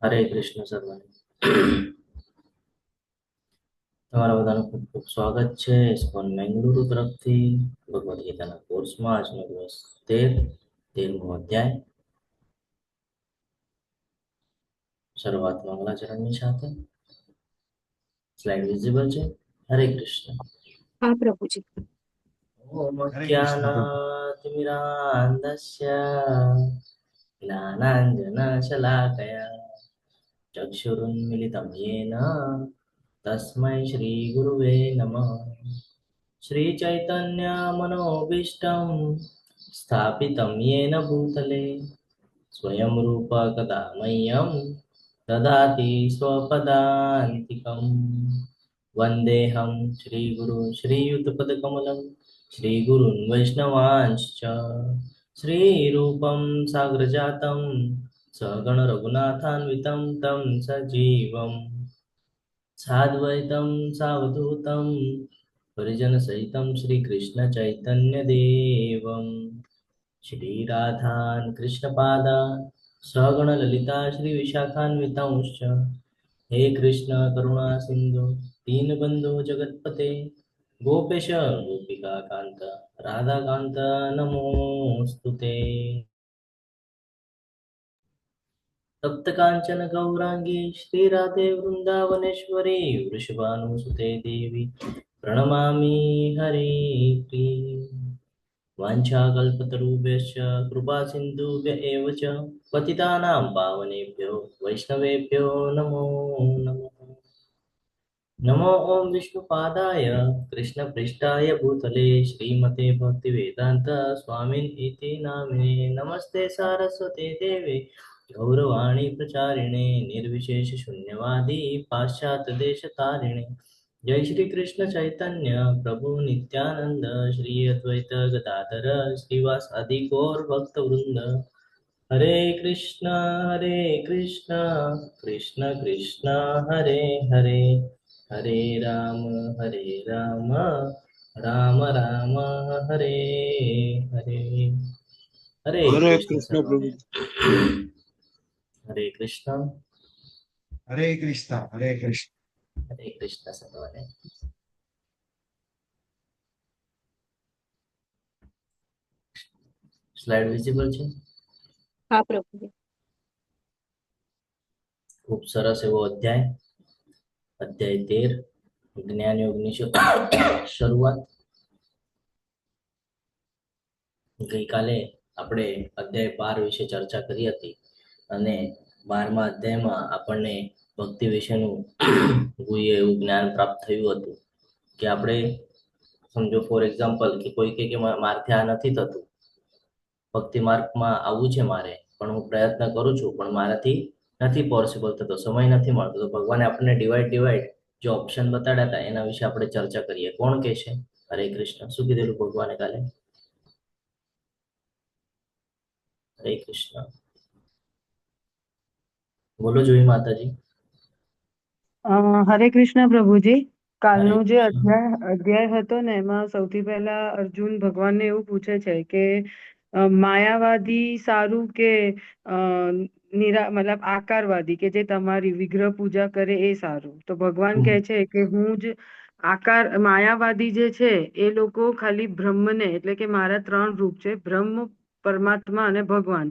હરે કૃષ્ણ સર્વને. તમારા બધાનું ખૂબ ખૂબ સ્વાગત છે ઇસ્કોન બેંગલુરુ તરફથી ભગવદ્ ગીતાના કોર્સમાં. આજનો દિવસ 13મો અધ્યાય. શરૂઆત મંગલાચરણની સાથે. સ્લાઇડ વિઝિબલ છે. હરે કૃષ્ણ. હા પ્રભુજી. ઓમ હરે કૃષ્ણ પ્રભુ. જ્ઞાનાતિમિરાન્ધસ્ય જ્ઞાનાંજનશલાકયા ચક્ષુરુન્મિલિतं येन तस्मै श्रीगुरुवे नमः. श्रीचैतन्यमनोभीष्टं स्थापितं येन भूतले स्वयं रूप कदा मह्यं ददाति स्वपदान्तिकं. वन्देऽहं श्रीगुरु श्रीयुतपदकमलं श्रीगुरून् वैष्णवांश्च श्रीरूपं साग्रजातं सगण रघुनाथान्वितं तं सजीवं साद्वैतं सावधूतं परिजनसहितं श्रीकृष्ण चैतन्यदेवं श्रीराधान् कृष्णपादान् सगण ललिता श्रीविशाखान्वितांश्च हे कृष्ण करुणा सिन्धु दीनबन्धु जगत्पते गोपेश गोपिकान्त राधाकान्त नमोऽस्तुते. तप्त कांचन गौरांगी श्रीराधे वृंदावनेश्वरी वृषभानुसुते देवी प्रणमामि हरिप्रिये. वाञ्छाकल्पतरुभ्यश्च कृपा सिन्धुभ्य एव च पतितानां पावनेभ्यो वैष्णवेभ्यो नमो नमः. नमो ओं विष्णुपादाय कृष्णपृष्ठाय भूतले श्रीमते भक्तिवेदान्त स्वामिन् इति नामिने. नमस्ते सारस्वते देवे गौरवाणी प्रचारिणे निर्विशेष शून्यवादी पाश्चात्यदेशतारिणे. जय श्री कृष्ण चैतन्य प्रभु नित्यानंद श्री अद्वैत गदाधर श्रीवास आदि गौर भक्त वृंद. हरे कृष्ण कृष्ण कृष्ण हरे हरे, हरे राम राम राम हरे हरे. हरे हरे कृष्ण कृष्ण सर्वने. प्रभु. हरे कृष्ण हरे कृष्ण हरे कृष्ण. हरे कृष्ण सर्वने. સ્લાઇડ વિઝિબલ છે. હા પ્રભુજી. ખૂબ સરસ એવો અધ્યાય 13 જ્ઞાન યોગની શરૂઆત. ગઈકાલે આપણે અધ્યાય 12 વિશે ચર્ચા કરી હતી અને 12મા અધ્યાયમાં આપણને ભક્તિ વિશેનું ગુહ્ય એવું જ્ઞાન પ્રાપ્ત થયું હતું કે આપણે સમજો ફોર એક્ઝામ્પલ કે કોઈ કે મારથી આ નથી થતું, ભક્તિ માર્ગમાં આવવું છે મારે, પણ હું પ્રયત્ન કરું છું પણ મારાથી નથી પોસિબલ થતો, સમય નથી મળતો, તો ભગવાને આપણને ડિવાઈડ જે ઓપ્શન બતાડ્યા હતા એના વિશે આપણે ચર્ચા કરીએ. કોણ કે છે? હરે કૃષ્ણ. શું કીધેલું ભગવાને કાલે? હરે કૃષ્ણ. બોલો જોઈ માતાજી. હરે કૃષ્ણ પ્રભુજી. હરે કાલનો જે કૃષ્ણ. અધ્યાય હતો ને એમાં સૌથી પહેલા અર્જુન ભગવાનને એવું પૂછે છે કે માયાવાદી સારું કે મતલબ આકારવાદી, કે જે તમારી વિગ્રહ પૂજા કરે એ સારું? તો ભગવાન કહે છે કે હું જ માયાવાદી જે છે એ લોકો ખાલી બ્રહ્મને, એટલે કે મારા 3 રૂપ છે, બ્રહ્મ, પરમાત્મા અને ભગવાન.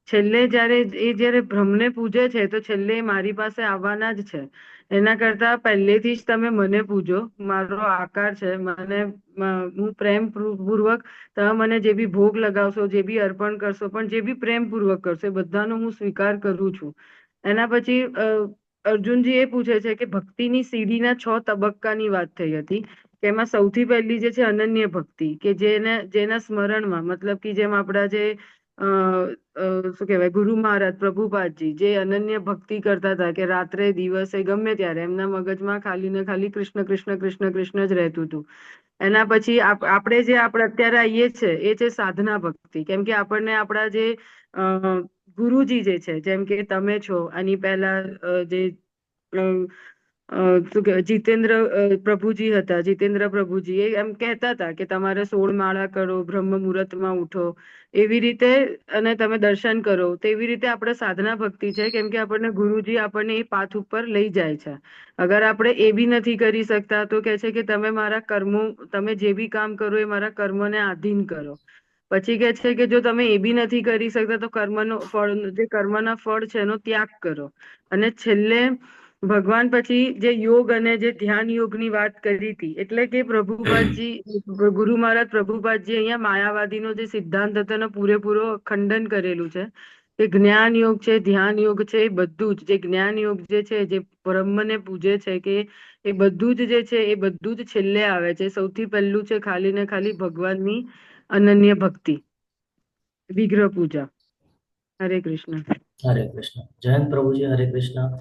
છેલ્લે જયારે બ્રહ્મને પૂજે છે તો છેલ્લે એ મારી પાસે આવવાના જ છે. એના કરતા પહેલેથી જ તમે મને પૂજો, મારો આકાર છે, હું પ્રેમ પૂર્વક તમે મને જે બી ભોગ લગાવશો, જે બી અર્પણ કરશો, પણ જે બી પ્રેમ પૂર્વક કરશો એ બધાનો હું સ્વીકાર કરું છું. એના પછી અર્જુનજી એ પૂછે છે કે ભક્તિની સીડીના 6 તબક્કાની વાત થઈ હતી, કે એમાં સૌથી પહેલી જે છે અનન્ય ભક્તિ, કે જેના સ્મરણમાં, મતલબ કે જેમ આપણા જે શું કહેવાય, ગુરુ મહારાજ પ્રભુપાદજી જે અનન્ય ભક્તિ કરતા હતા, કે રાત્રે દિવસે ગમે ત્યારે એમના મગજમાં ખાલી ને ખાલી કૃષ્ણ કૃષ્ણ કૃષ્ણ કૃષ્ણ જ રહેતું હતું. એના પછી આપણે અત્યારે આવીએ છે એ છે સાધના ભક્તિ, કેમ કે આપણને આપણા જે ગુરુજી જે છે, જેમ કે તમે છો, આની પહેલા જે શું કહેવાય જીતેન્દ્ર પ્રભુજી હતા, જીતેન્દ્ર પ્રભુજી એ એમ કહેતા હતા કે તમારે 16 માળા કરો, બ્રહ્મ મુહૂર્તમાં ઉઠો, એવી રીતે અને તમે દર્શન કરો. તો એવી રીતે આપણે સાધના ભક્તિ છે, કેમ કે આપણને ગુરુજી આપણને એ પાથ ઉપર લઈ જાય છે. અગર આપણે એ બી નથી કરી શકતા તો કહે છે કે તમે મારા કર્મો, તમે જે બી કામ કરો એ મારા કર્મને આધીન કરો. પછી કહે છે કે જો તમે એ બી નથી કરી શકતા તો કર્મનો ફળ, જે કર્મના ફળ છે એનો ત્યાગ કરો. અને છેલ્લે ભગવાન પછી જે યોગ અને જે ધ્યાન યોગની વાત કરી હતી, એટલે કે પ્રભુપાદજી, ગુરુ મહારાજ પ્રભુપાદજી અહીંયા માયાવાદીનો જે સિદ્ધાંત હતો એનો પૂરેપૂરો ખંડન કરેલું છે કે જ્ઞાન યોગ છે, ધ્યાન યોગ છે, એ બધું જ, જે જ્ઞાન યોગ જે છે, જે બ્રહ્મને પૂજે છે, કે એ બધું જ જે છે એ બધું જ છેલ્લે આવે છે. સૌથી પહેલું છે ખાલી ને ખાલી ભગવાનની અનન્ય ભક્તિ, વિગ્રહ પૂજા. હરે કૃષ્ણ. હરે કૃષ્ણ. જયંત પ્રભુજી, હરે કૃષ્ણ.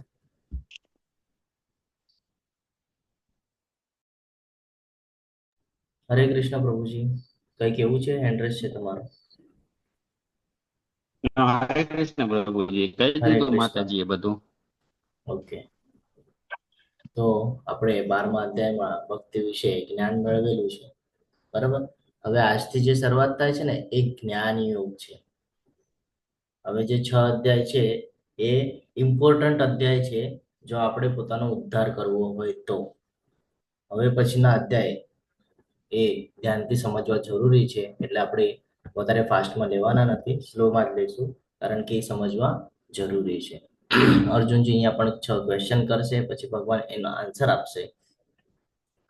હરે કૃષ્ણ પ્રભુજી, કઈ કેવું છે? હેન્ડ રેઝ છે તમારો. હરે કૃષ્ણ પ્રભુજી, કહી હરે દીધું કૃષ્ણ. માતાજીએ બધું. ઓકે, તો આપણે 12મા અધ્યાયમાં ભક્તિ વિશે જ્ઞાન મેળવેલું છે, બરાબર. હવે આજથી જે શરૂઆત થાય છે ને એ જ્ઞાન યોગ છે. હવે જે 6 અધ્યાય છે એ ઇમ્પોર્ટન્ટ અધ્યાય છે જો આપણે પોતાનો ઉદ્ધાર કરવો હોય તો. હવે પછીના અધ્યાય એ ધ્યાનથી સમજવા જરૂરી છે, એટલે આપણે વધારે ફાસ્ટમાં લેવાના નથી, સ્લોમાં જ લઈશું, કારણ કે એ સમજવા જરૂરી છે. અર્જુનજી અહીંયા પણ 6 ક્વેશ્ચન કરશે, પછી ભગવાન એનો આન્સર આપશે.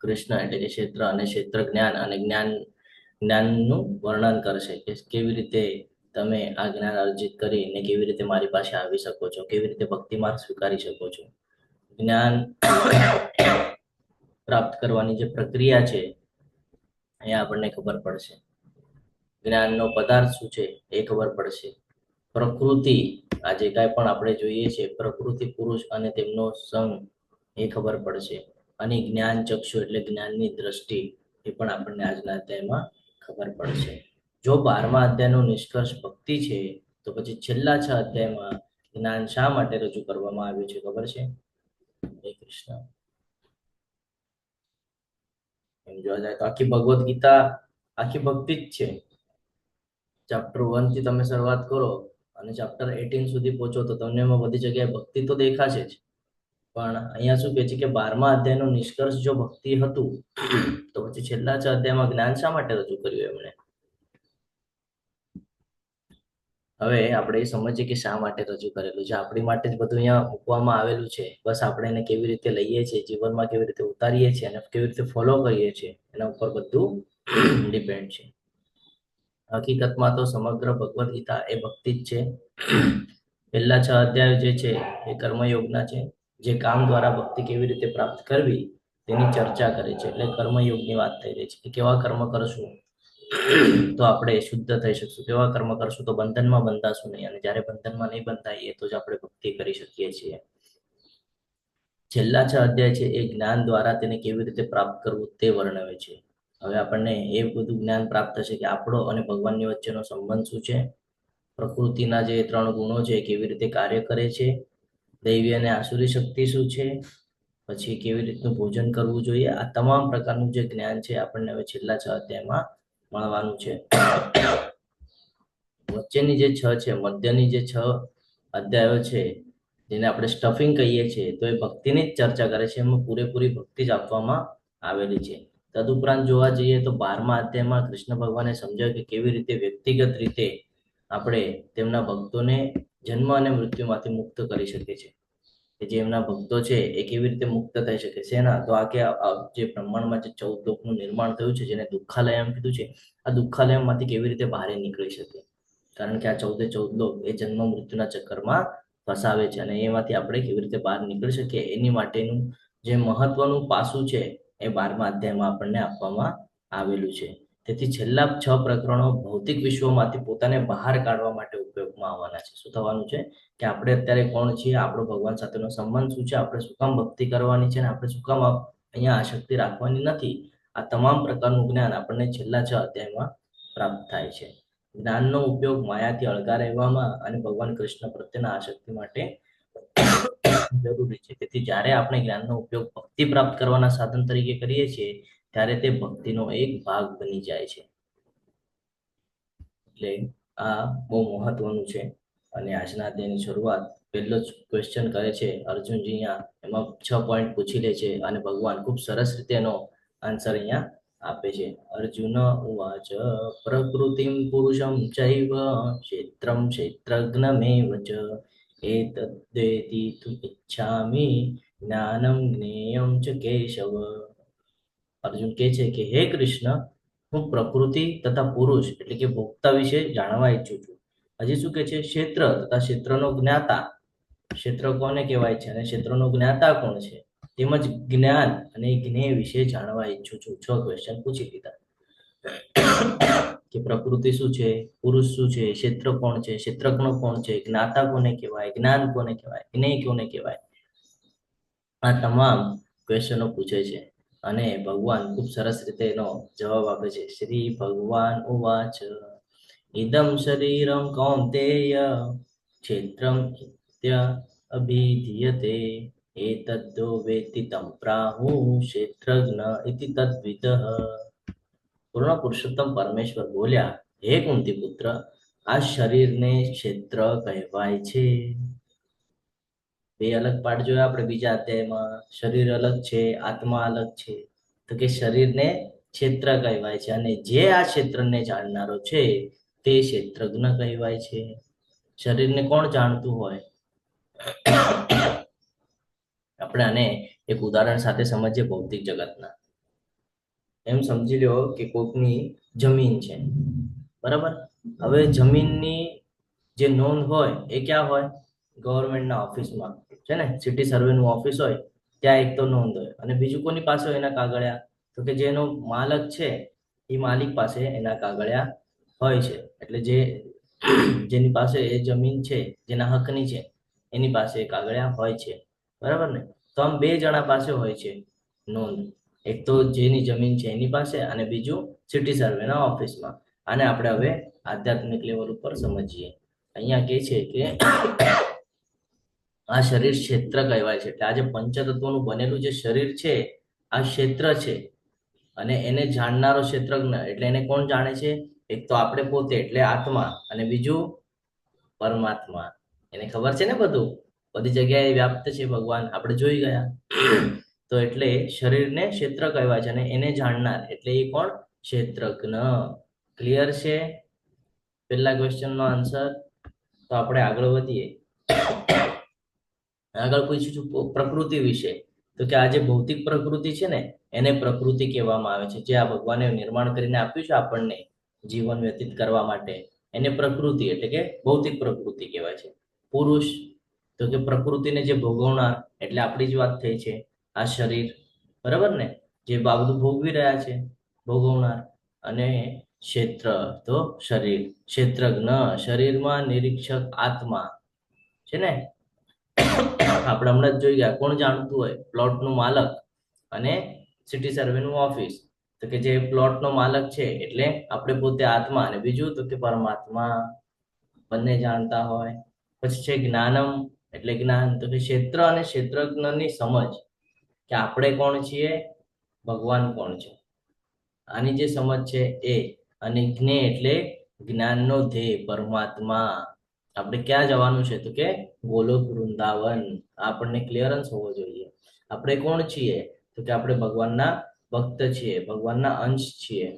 કૃષ્ણ એટલે કે ક્ષેત્ર અને ક્ષેત્ર જ્ઞાન અને જ્ઞાનનું વર્ણન કરશે કે કેવી રીતે તમે આ જ્ઞાન અર્જિત કરીને કેવી રીતે મારી પાસે આવી શકો છો, કેવી રીતે ભક્તિ માર્ગ સ્વીકારી શકો છો. જ્ઞાન પ્રાપ્ત કરવાની જે પ્રક્રિયા છે એ આપણને ખબર પડશે. જ્ઞાનનો પદાર્થ શું છે એ ખબર પડશે. પ્રકૃતિ, આજે કાંઈ પણ આપણે જોઈએ છે, પ્રકૃતિ, પુરુષ અને તેમનો સંગ એ ખબર પડશે. અને જ્ઞાન ચક્ષુ એટલે જ્ઞાનની દ્રષ્ટિ, એ પણ આપણને આજના અધ્યાયમાં ખબર પડશે. જો 12મા અધ્યાયનો નિષ્કર્ષ ભક્તિ છે, તો પછી છેલ્લા 6 અધ્યાયમાં જ્ઞાન શા માટે રજૂ કરવામાં આવ્યું છે ખબર છે? હરે કૃષ્ણ. એમ જોવા જાય તો આખી ભગવદ્ ગીતા આખી ભક્તિ જ છે. ચેપ્ટર 1 થી તમે શરૂઆત કરો અને ચેપ્ટર 18 સુધી પહોંચો તો તમને એમાં બધી જગ્યાએ ભક્તિ તો દેખાશે જ. પણ અહીંયા શું કહે છે કે 12મા અધ્યાયનો નિષ્કર્ષ જો ભક્તિ હતું, તો પછી છેલ્લા 6 અધ્યાયમાં જ્ઞાન શા માટે રજૂ કર્યું એમણે? હવે આપણે એ સમજીએ કે શા માટે રજૂ કરેલું છે. આપણી માટે જ બધું અહીંયા મૂકવામાં આવેલું છે. બસ આપણે એને કેવી રીતે લઈએ છીએ, જીવનમાં કેવી રીતે ઉતારીએ છીએ અને કેવી રીતે ફોલો કરીએ છીએ, એના ઉપર બધું ડિપેન્ડ છે. હકીકતમાં તો સમગ્ર ભગવદ્ ગીતા એ ભક્તિ જ છે. પહેલા 6 અધ્યાયો જે છે એ કર્મયોગના છે, જે કામ દ્વારા ભક્તિ કેવી રીતે પ્રાપ્ત કરવી તેની ચર્ચા કરે છે. એટલે કર્મયોગની વાત થઈ રહી છે કે કેવા કર્મ કરશું તો આપણે શુદ્ધ થઈ શકશું, કેવા કર્મ કરશું તો બંધનમાં બંધાશું નહીં, અને જ્યારે બંધનમાં નહીં બંધાઈએ તો જ આપણે ભક્તિ કરી શકીએ છીએ. છેલ્લા 6 અધ્યાય છે એ જ્ઞાન દ્વારા તેને કેવી રીતે પ્રાપ્ત કરવું તે વર્ણવે છે. હવે આપણને એ બધું જ્ઞાન પ્રાપ્ત થશે કે આપણો અને ભગવાનની વચ્ચેનો સંબંધ શું છે, પ્રકૃતિના જે 3 ગુણો છે કેવી રીતે કાર્ય કરે છે, દૈવી અને આસુરી શક્તિ શું છે, પછી કેવી રીતનું ભોજન કરવું જોઈએ, આ તમામ પ્રકારનું જે જ્ઞાન છે આપણને હવે છેલ્લા 6 અધ્યાયમાં મળવાનું છે. વચ્ચેની જે 6 છે, મધ્યની જે 6 અધ્યાયો છે, જેને આપણે સ્ટફિંગ કહીએ છીએ, તો એ ભક્તિની જ ચર્ચા કરે છે. એમાં પૂરેપૂરી ભક્તિ જ આપવામાં આવેલી છે. તદુપરાંત જોવા જઈએ તો 12મા અધ્યાયમાં કૃષ્ણ ભગવાને સમજાવ્યું કે કેવી રીતે વ્યક્તિગત રીતે આપણે તેમના ભક્તોને જન્મ અને મૃત્યુમાંથી મુક્ત કરી શકીએ છીએ. કે જે એમના ભક્તો છે એ કેવી રીતે મુક્ત થઈ શકે છે ના, તો આ કે જે બ્રહ્માંડમાં જે 14 લોકનું નિર્માણ થયું છે, જેને દુઃખાલય એમ કીધું છે, આ દુઃખાલયમાંથી કેવી રીતે બહાર નીકળી શકે, કારણ કે આ 14 લોક એ જન્મ મૃત્યુના ચક્કરમાં ફસાવે છે, અને એમાંથી આપણે કેવી રીતે બહાર નીકળી શકીએ એની માટેનું જે મહત્વનું પાસું છે એ 12મા અધ્યાયમાં આપણને આપવામાં આવેલું છે. તેથી છેલ્લા 6 પ્રકરણો ભૌતિક વિશ્વમાંથી પોતાને બહાર કાઢવા માટે ઉપયોગમાં આવવાના છે. શું થવાનું છે કે આપણે અત્યારે કોણ છીએ, આપણો ભગવાન સાથેનો સંબંધ શું છે, આપણે શું કામ ભક્તિ કરવાની છે, અને આપણે શું કામ અહીંયા આસક્તિ રાખવાની નથી, આ તમામ પ્રકારનું જ્ઞાન આપણને છેલ્લા 6 અધ્યાયમાં પ્રાપ્ત થાય છે. જ્ઞાનનો ઉપયોગ માયાથી અળગા રહેવામાં અને ભગવાન કૃષ્ણ પ્રત્યેના આસક્તિ માટે જરૂરી છે. તેથી જ્યારે આપણે જ્ઞાનનો ઉપયોગ ભક્તિ પ્રાપ્ત કરવાના સાધન તરીકે કરીએ છીએ ત્યારે તે ભક્તિનો એક ભાગ બની જાય છે. એટલે આ બહુ મહત્વનું છે. અને આજના અધ્યાયની શરૂઆત પહેલો જ ક્વેશ્ચન કરે છે અર્જુનજી. અહીંયા એમાં 6 પોઈન્ટ પૂછી લે છે અને ભગવાન ખૂબ સરસ રીતે એનો આન્સર અહીંયા આપે છે. અર્જુન ઉવાચ પ્રકૃતિમ પુરુષમ ચૈવ ક્ષેત્રમ ક્ષેત્રજ્ઞમેવ ચ એતદ્વેતિ તુ ઇચ્છામિ જ્ઞાનમ જ્ઞેયમ ચ કેશવ. અર્જુન કહે છે કે હે કૃષ્ણ, હું પ્રકૃતિ તથા પુરુષ એટલે કે ભોક્તા વિશે જાણવા ઈચ્છું છું. હજી શું કે છે? ક્ષેત્ર તથા ક્ષેત્રનો જ્ઞાતા. ક્ષેત્ર કોને કહેવાય છે અને ક્ષેત્રનો જ્ઞાતા કોણ છે? તેમજ જ્ઞાન અને જ્ઞેય વિશે જાણવા ઈચ્છું છું. 6 ક્વેશ્ચન પૂછી લીધા કે પ્રકૃતિ શું છે, પુરુષ શું છે, ક્ષેત્ર કોણ છે, ક્ષેત્રજ્ઞ કોણ છે, જ્ઞાતા કોને કહેવાય, જ્ઞાન કોને કહેવાય, જ્ઞેય કોને કહેવાય. આ તમામ ક્વેશ્ચનો પૂછે છે અને ભગવાન ખૂબ સરસ રીતે એનો જવાબ આપે છે. શ્રી ભગવાન ઉવાચ ઇદમ શરીરમ કૌંતેય ક્ષેત્રમ ઇત્ય અભિધીયતે એતદ્દો વેત્તિ तं પ્રાહુ ક્ષેત્રજ્ઞ ઇતિ તદ્વિદઃ. પૂર્ણ પુરુષોત્તમ પરમેશ્વર બોલ્યા, હે કુંતી પુત્ર, આ શરીરને ક્ષેત્ર કહેવાય છે. બે અલગ પાઠ જોયા આપણે બીજા અધ્યાયમાં. શરીર અલગ છે, આત્મા અલગ છે. તો કે શરીરને ક્ષેત્ર કહેવાય છે અને જે આ ક્ષેત્રને જાણનારો છે તે ક્ષેત્રજ્ઞ કહેવાય છે. શરીરને કોણ જાણતું હોય? આપણે આને એક ઉદાહરણ સાથે સમજીએ ભૌતિક જગતના. એમ સમજી લો કે કોઈકની જમીન છે, બરાબર? હવે જમીનની જે નોંધ હોય એ ક્યાં હોય? ગવર્મેન્ટના ઓફિસમાં છે ને, સિટી સર્વેનું ઓફિસ હોય ત્યાં એક તો નોંધ હોય. અને બીજું કોની પાસે હોય એના કાગળિયા? તો કે જેનો માલક છે એ માલિક પાસે એના કાગળિયા હોય છે. એટલે જેની પાસે એ જમીન છે, જેના હકની છે, એની પાસે કાગળિયા હોય છે, બરાબર ને? તો આમ બે જણા પાસે હોય છે નોંધ. એક તો જેની જમીન છે એની પાસે અને બીજું સિટી સર્વેના ઓફિસમાં. આને આપણે હવે આધ્યાત્મિક લેવલ ઉપર સમજીએ. અહીંયા કહે છે કે આ શરીર ક્ષેત્ર કહેવાય છે. એટલે આ જે પંચતત્વનું બનેલું જે શરીર છે આ ક્ષેત્ર છે અને એને જાણનારો ક્ષેત્રજ્ઞ. એટલે એને કોણ જાણે છે? એક તો આપણે પોતે એટલે આત્મા અને બીજું પરમાત્મા. એને ખબર છે ને બધું, બધી જગ્યાએ વ્યાપ્ત છે ભગવાન, આપણે જોઈ ગયા. તો એટલે શરીરને ક્ષેત્ર કહેવાય છે અને એને જાણનાર એટલે એ કોણ? ક્ષેત્રજ્ઞ. ક્લિયર છે પહેલા ક્વેશ્ચનનો આન્સર? તો આપણે આગળ વધીએ. આગળ પૂછ્યું પ્રકૃતિ વિશે. તો કે આ જે ભૌતિક પ્રકૃતિ છે ને એને પ્રકૃતિ કહેવામાં આવે છે. જે આ ભગવાને નિર્માણ કરીને આપ્યું છે આપણને જીવન વ્યતીત કરવા માટે, એને પ્રકૃતિ એટલે કે ભૌતિક પ્રકૃતિ કહેવાય છે. પુરુષ તો કે પ્રકૃતિને જે ભોગવનાર, એટલે આપણી જ વાત થઈ છે આ શરીર, બરાબર ને? જે આ બધું ભોગવી રહ્યા છે, ભોગવનાર. અને ક્ષેત્ર તો શરીર, ક્ષેત્રજ્ઞ શરીરમાં નિરીક્ષક આત્મા છે ને. આપણે હમણાં જ જોઈ ગયા, કોણ જાણતું હોય? પ્લોટનું માલક અને સિટી સર્વેનું ઓફિસ. તો કે જે પ્લોટનો માલક છે એટલે આપણે પોતે આત્મા અને બીજું તો કે પરમાત્મા, બંને જાણતા હોય. પછી છે જ્ઞાનમ એટલે જ્ઞાન. તો કે ક્ષેત્ર અને ક્ષેત્રજ્ઞની સમજ કે આપણે કોણ છીએ, ભગવાન કોણ છે, આની જે સમજ છે એ. અને જ્ઞેય એટલે જ્ઞાનનો ધ્યેય, પરમાત્મા. આપણે ક્યાં જવાનું છે? તો કે ગોલોક વૃંદાવન. આપણને ક્લિયરન્સ હોવો જોઈએ. આપણે કોણ છીએ? તો કે આપણે ભગવાનના ભક્ત છીએ, ભગવાનના અંશ છીએ.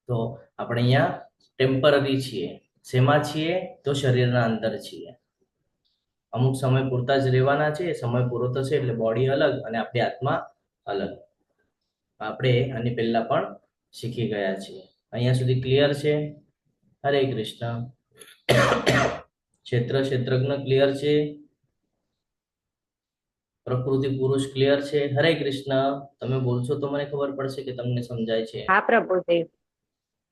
તો આપણે અહીંયા ટેમ્પરરી છીએ. શેમાં છીએ? તો શરીરના અંદર છીએ. અમુક સમય પૂરતા જ રહેવાના છે. સમય પૂરો થશે એટલે બોડી અલગ અને આપણી આત્મા અલગ. આપણે આની પહેલા પણ શીખી ગયા છીએ. અહીંયા સુધી ક્લિયર છે? હરે કૃષ્ણ. ક્ષેત્ર ક્ષેત્રજ્ઞ ક્લિયર છે? પ્રકૃતિ પુરુષ ક્લિયર છે? હરે કૃષ્ણ. તમે બોલશો તો મને ખબર પડશે કે તમને સમજાય છે. હા પ્રભુદેવ.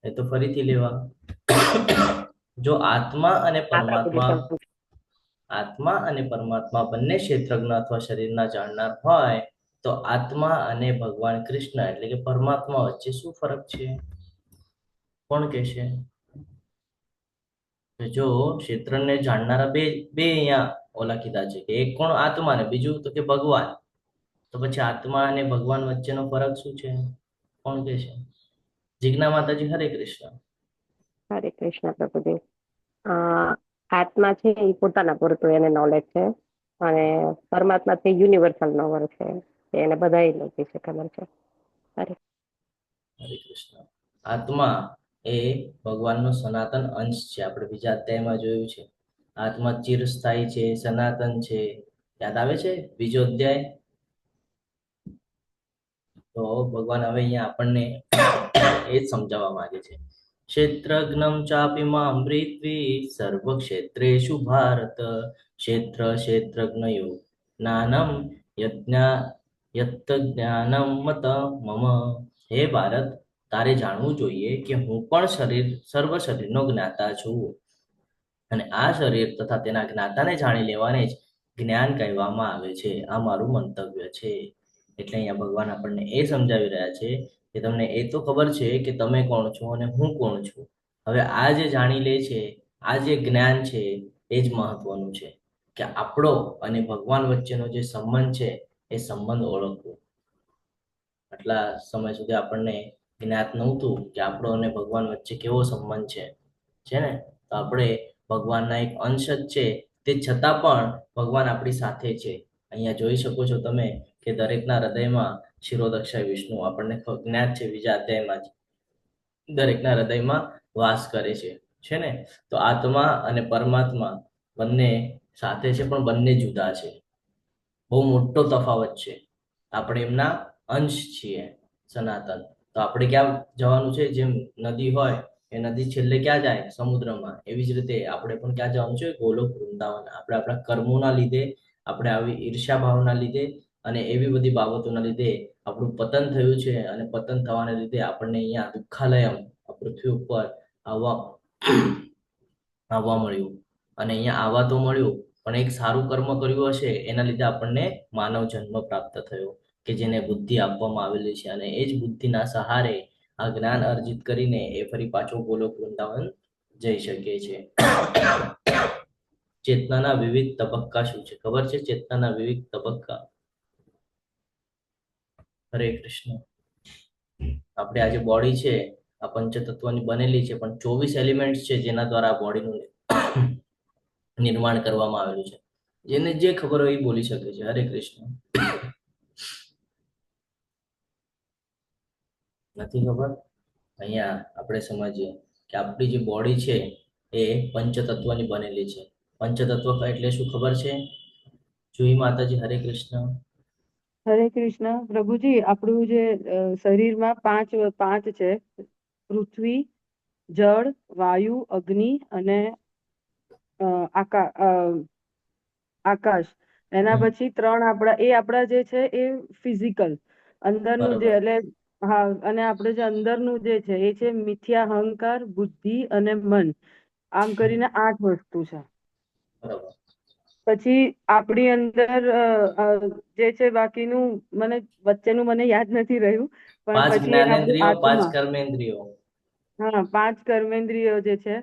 એ તો ફરીથી લેવા. જો આત્મા અને હા પ્રભુદેવ. પરમાત્મા, આત્મા અને પરમાત્મા બંને ક્ષેત્રજ્ઞ અથવા શરીરના જાણનાર હોય તો આત્મા અને ભગવાન કૃષ્ણ એટલે કે પરમાત્મા વચ્ચે શું ફરક છે? કોણ કહેશે? તો જો ક્ષેત્રને જાણનારા બે બે અહીંયા ઓલા કીધા છે કે એક કોણ આત્મા ને બીજું તો કે ભગવાન. તો પછી આત્મા અને ભગવાન વચ્ચેનો ફરક શું છે? કોણ કે છે? જીજ્ઞા માતાજી, હરે કૃષ્ણ. હરે કૃષ્ણ પ્રભુજી. અ આત્મા છે એ પોતાના પૂરતું એને નોલેજ છે, અને પરમાત્મા તે યુનિવર્સલ નોલેજ છે, એને બધા વિશે ખબર છે. હરે હરે કૃષ્ણ. આત્મા એ ભગવાનનો સનાતન અંશ છે. આપણે બીજા અધ્યાયમાં જોયું છે આત્મા ચિરસ્થાયી છે, સનાતન છે. યાદ આવે છે બીજો અધ્યાય? તો ભગવાન હવે અહીંયા આપણને એ જ સમજાવવા માંગે છે. ક્ષેત્રજ્ઞમ ચાપી મામ પ્રીત્વી સર્વ ક્ષેત્રેષુ ભારત ક્ષેત્ર ક્ષેત્રજ્ઞયો જ્ઞાનમ યત્ જ્ઞાનમ મત મમ. હે ભારત, તારે જાણવું જોઈએ કે હું પણ સર્વ શરીરનો જ્ઞાતા છું, અને આ શરીર તથા તેના જ્ઞાતાને જાણી લેવાને જ જ્ઞાન કહેવામાં આવે છે. આ મારું મંતવ્ય છે. એટલે અહીંયા ભગવાન આપણને એ સમજાવી રહ્યા છે કે તમને એ તો ખબર છે કે તમે કોણ છો અને હું કોણ છું. હવે આ જે જાણી લે છે, આ જે જ્ઞાન છે, એ જ મહત્વનું છે કે આપણો અને ભગવાન વચ્ચેનો જે સંબંધ છે એ સંબંધ ઓળખવો. આટલા સમય સુધી આપણને જ્ઞાત નહોતું કે આપણો અને ભગવાન વચ્ચે કેવો સંબંધ છે ને? તો આપણે ભગવાનના એક અંશ જ છે, તે છતાં પણ ભગવાન આપણી સાથે છે. અહીંયા જોઈ શકો છો તમે કે દરેકના હૃદયમાં શિરોદક્ષાય વિષ્ણુ આપણને જ્ઞાત છે. બીજા અધ્યાયમાં જ દરેકના હૃદયમાં વાસ કરે છે ને? તો આત્મા અને પરમાત્મા બંને સાથે છે, પણ બંને જુદા છે. બહુ મોટો તફાવત છે. આપણે એમના અંશ છીએ, સનાતન. તો આપણે ક્યાં જવાનું છે? જેમ નદી હોય એ નદી છેલ્લે ક્યાં જાય? સમુદ્રમાં. એવી જ રીતે આપણે પણ ક્યાં જવાનું છે? ગોલોક વૃંદાવન. આપણે આપણા કર્મોના લીધે, આપણે આવી ઈર્ષ્યા ભાવના લીધે અને એવી બધી બાબતોના લીધે આપણું પતન થયું છે, અને પતન થવાને લીધે આપણને અહીંયા દુઃખાલયમ પૃથ્વી ઉપર આવવા મળ્યું. અને અહીંયા આવવા તો મળ્યું, પણ એક સારું કર્મ કર્યું હશે એના લીધે આપણને માનવ જન્મ પ્રાપ્ત થયો, કે જેને બુદ્ધિ આપવામાં આવેલી છે. અને એ જ બુદ્ધિના સહારે આ જ્ઞાન અર્જિત કરીને એ ફરી પાછો ગોલોક વૃંદાવન જઈ શકે છે. ચેતનાના વિવિધ તબક્કા શું છે ખબર છે? ચેતનાના વિવિધ તબક્કા. હરે કૃષ્ણ. આપણે આ જે બોડી છે આ પંચતત્વની બનેલી છે, પણ 24 એલિમેન્ટ્સ છે જેના દ્વારા આ બોડીનું નિર્માણ કરવામાં આવેલું છે. જેને જે ખબર હોય એ બોલી શકે છે. હરે કૃષ્ણ. નથી ખબર? અહીંયા આપણે સમજીએ કે આપણી જે બોડી છે એ પંચતત્વની બનેલી છે. પંચતત્વ એટલે શું ખબર છે? જુઈ માતાજી, હરે કૃષ્ણ. હરે કૃષ્ણ પ્રભુજી. આપણું જે શરીરમાં પાંચ છે: પૃથ્વી, જળ, વાયુ, અગ્નિ અને આકાશ. એના પછી ત્રણ આપણા જે છે એ ફિઝિકલ અંદરનું જે, બરોબર. એટલે હા. અને આપણે જે અંદરનું જે છે એ છે મિથ્યા અહંકાર, બુદ્ધિ અને મન. આમ કરીને 8 વસ્તુ છે. બરોબર. પછી આપણી અંદર જે છે બાકીનું વચ્ચેનું મને યાદ નથી રહ્યું, પણ 5 પછી એક આપણું જ્ઞાનેન્દ્રિયો, 5 આત્મા. કર્મેન્દ્રિયો. હા, 5 કર્મેન્દ્રિયો જે છે.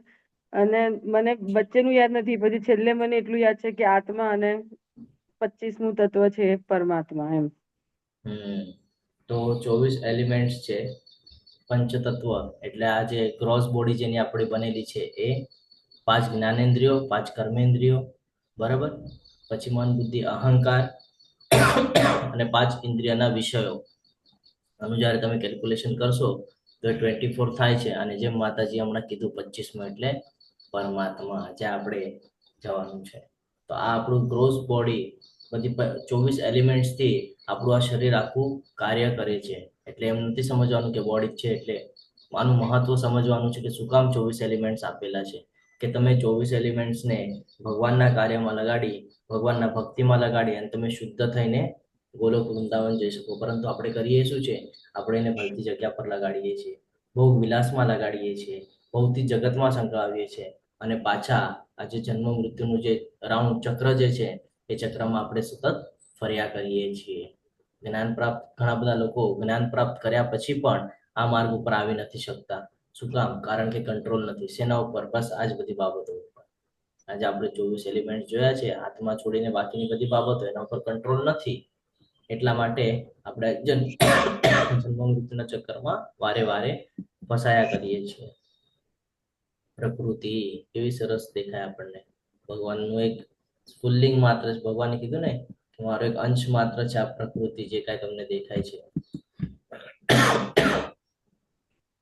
અને મને વચ્ચેનું યાદ નથી. પછી છેલ્લે મને એટલું યાદ છે કે આત્મા, અને 25મું તત્વ છે એ પરમાત્મા, એમ. તો 24 એલિમેન્ટ્સ છે. પંચતત્વ એટલે આ જે ગ્રોસ બોડી જેની આપણી બનેલી છે એ 5 જ્ઞાનેન્દ્રિયો, 5 કર્મેન્દ્રિયો, બરાબર. પછી મન, બુદ્ધિ, અહંકાર અને 5 ઇન્દ્રિયના વિષયો. આનું જ્યારે તમે કેલ્ક્યુલેશન કરશો તો 24 થાય છે. અને જેમ માતાજી હમણાં કીધું 25માં એટલે પરમાત્મા, જ્યાં આપણે જવાનું છે. તો આ આપણું ગ્રોસ બોડી બધી 24 એલિમેન્ટ્સથી આપણું આ શરીર આખું કાર્ય કરે છે. એટલે એમ નથી સમજવાનું કે બોડી છે એટલે. આનું મહત્વ સમજવાનું છે કે શું કામ 24 એલિમેન્ટ્સ આપેલા છે, કે તમે 24 એલિમેન્ટ્સને ભગવાનના કાર્યમાં લગાડી, ભગવાનના ભક્તિમાં લગાડી અને તમે શુદ્ધ થઈને ગોલોક વૃંદાવન જઈ શકો. પરંતુ આપણે કરીએ શું છે? આપણે એને ભલતી જગ્યા પર લગાડીએ છીએ, ભોગ વિલાસમાં લગાડીએ છીએ, ભૌતિક જગતમાં સંકળાવીએ છીએ, અને પાછા આ જે જન્મ મૃત્યુનું જે રાઉન્ડ ચક્ર જે છે એ ચક્રમાં આપણે સતત ફર્યા કરીએ છીએ. ઘણા બધા લોકો જ્ઞાન પ્રાપ્ત કર્યા પછી પણ આ માર્ગ ઉપર આવી નથી શકતા. શું કામ? કારણ કે કંટ્રોલ નથી. શેના ઉપર? બસ આ જ બધી બાબતો. આજે આપણે 24 એલિમેન્ટ જોયા છે, હાથમાં છોડીને બાકીની બધી બાબતો એના ઉપર કંટ્રોલ નથી. એટલા માટે આપણે જન્મ મૃત્યુના ચક્કરમાં વારે વારે ફસાયા કરીએ છીએ. પ્રકૃતિ કેવી સરસ દેખાય આપણને. ભગવાનનું એક સ્ફુલ્લિંગ માત્ર છે. ભગવાને કીધું ને કે મારો એક અંશ માત્ર છે આ પ્રકૃતિ, જે કાંઈ તમને દેખાય છે.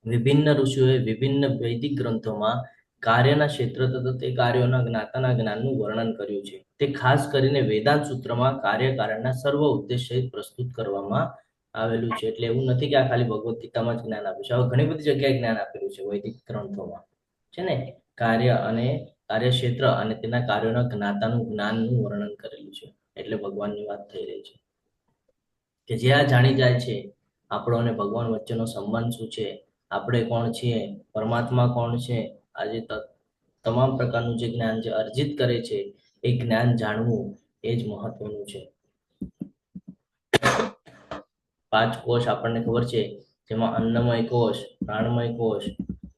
વિભિન્ન ઋષિઓએ વિભિન્ન વૈદિક ગ્રંથોમાં કાર્યના ક્ષેત્ર તથા તે કાર્યોના જ્ઞાતાના જ્ઞાનનું વર્ણન કર્યું છે. તે ખાસ કરીને વેદાંત સૂત્રમાં કાર્યકારણના સર્વ ઉદ્દેશ સહિત પ્રસ્તુત કરવામાં આવેલું છે. એટલે એવું નથી કે આ ખાલી ભગવદ્ ગીતામાં જ જ્ઞાન આપ્યું છે. હવે ઘણી બધી જગ્યાએ જ્ઞાન આપેલું છે વૈદિક ગ્રંથોમાં, છે ને. કાર્ય અને કાર્યક્ષેત્ર અને તેના કાર્યોના જ્ઞાતાનું જ્ઞાનનું વર્ણન કરેલું છે. એટલે ભગવાનની વાત થઈ રહી છે કે જે આ જાણી જાય છે આપણો અને ભગવાન વચ્ચેનો સંબંધ શું છે, આપણે કોણ છીએ, પરમાત્મા કોણ છે, આજે તમામ પ્રકારનું જે જ્ઞાન જે અર્જિત કરે છે એ જ્ઞાન જાણવું એ જ મહત્વનું છે. 5 કોષ આપણને ખબર છે, જેમાં અન્નમય કોષ, પ્રાણમય કોષ,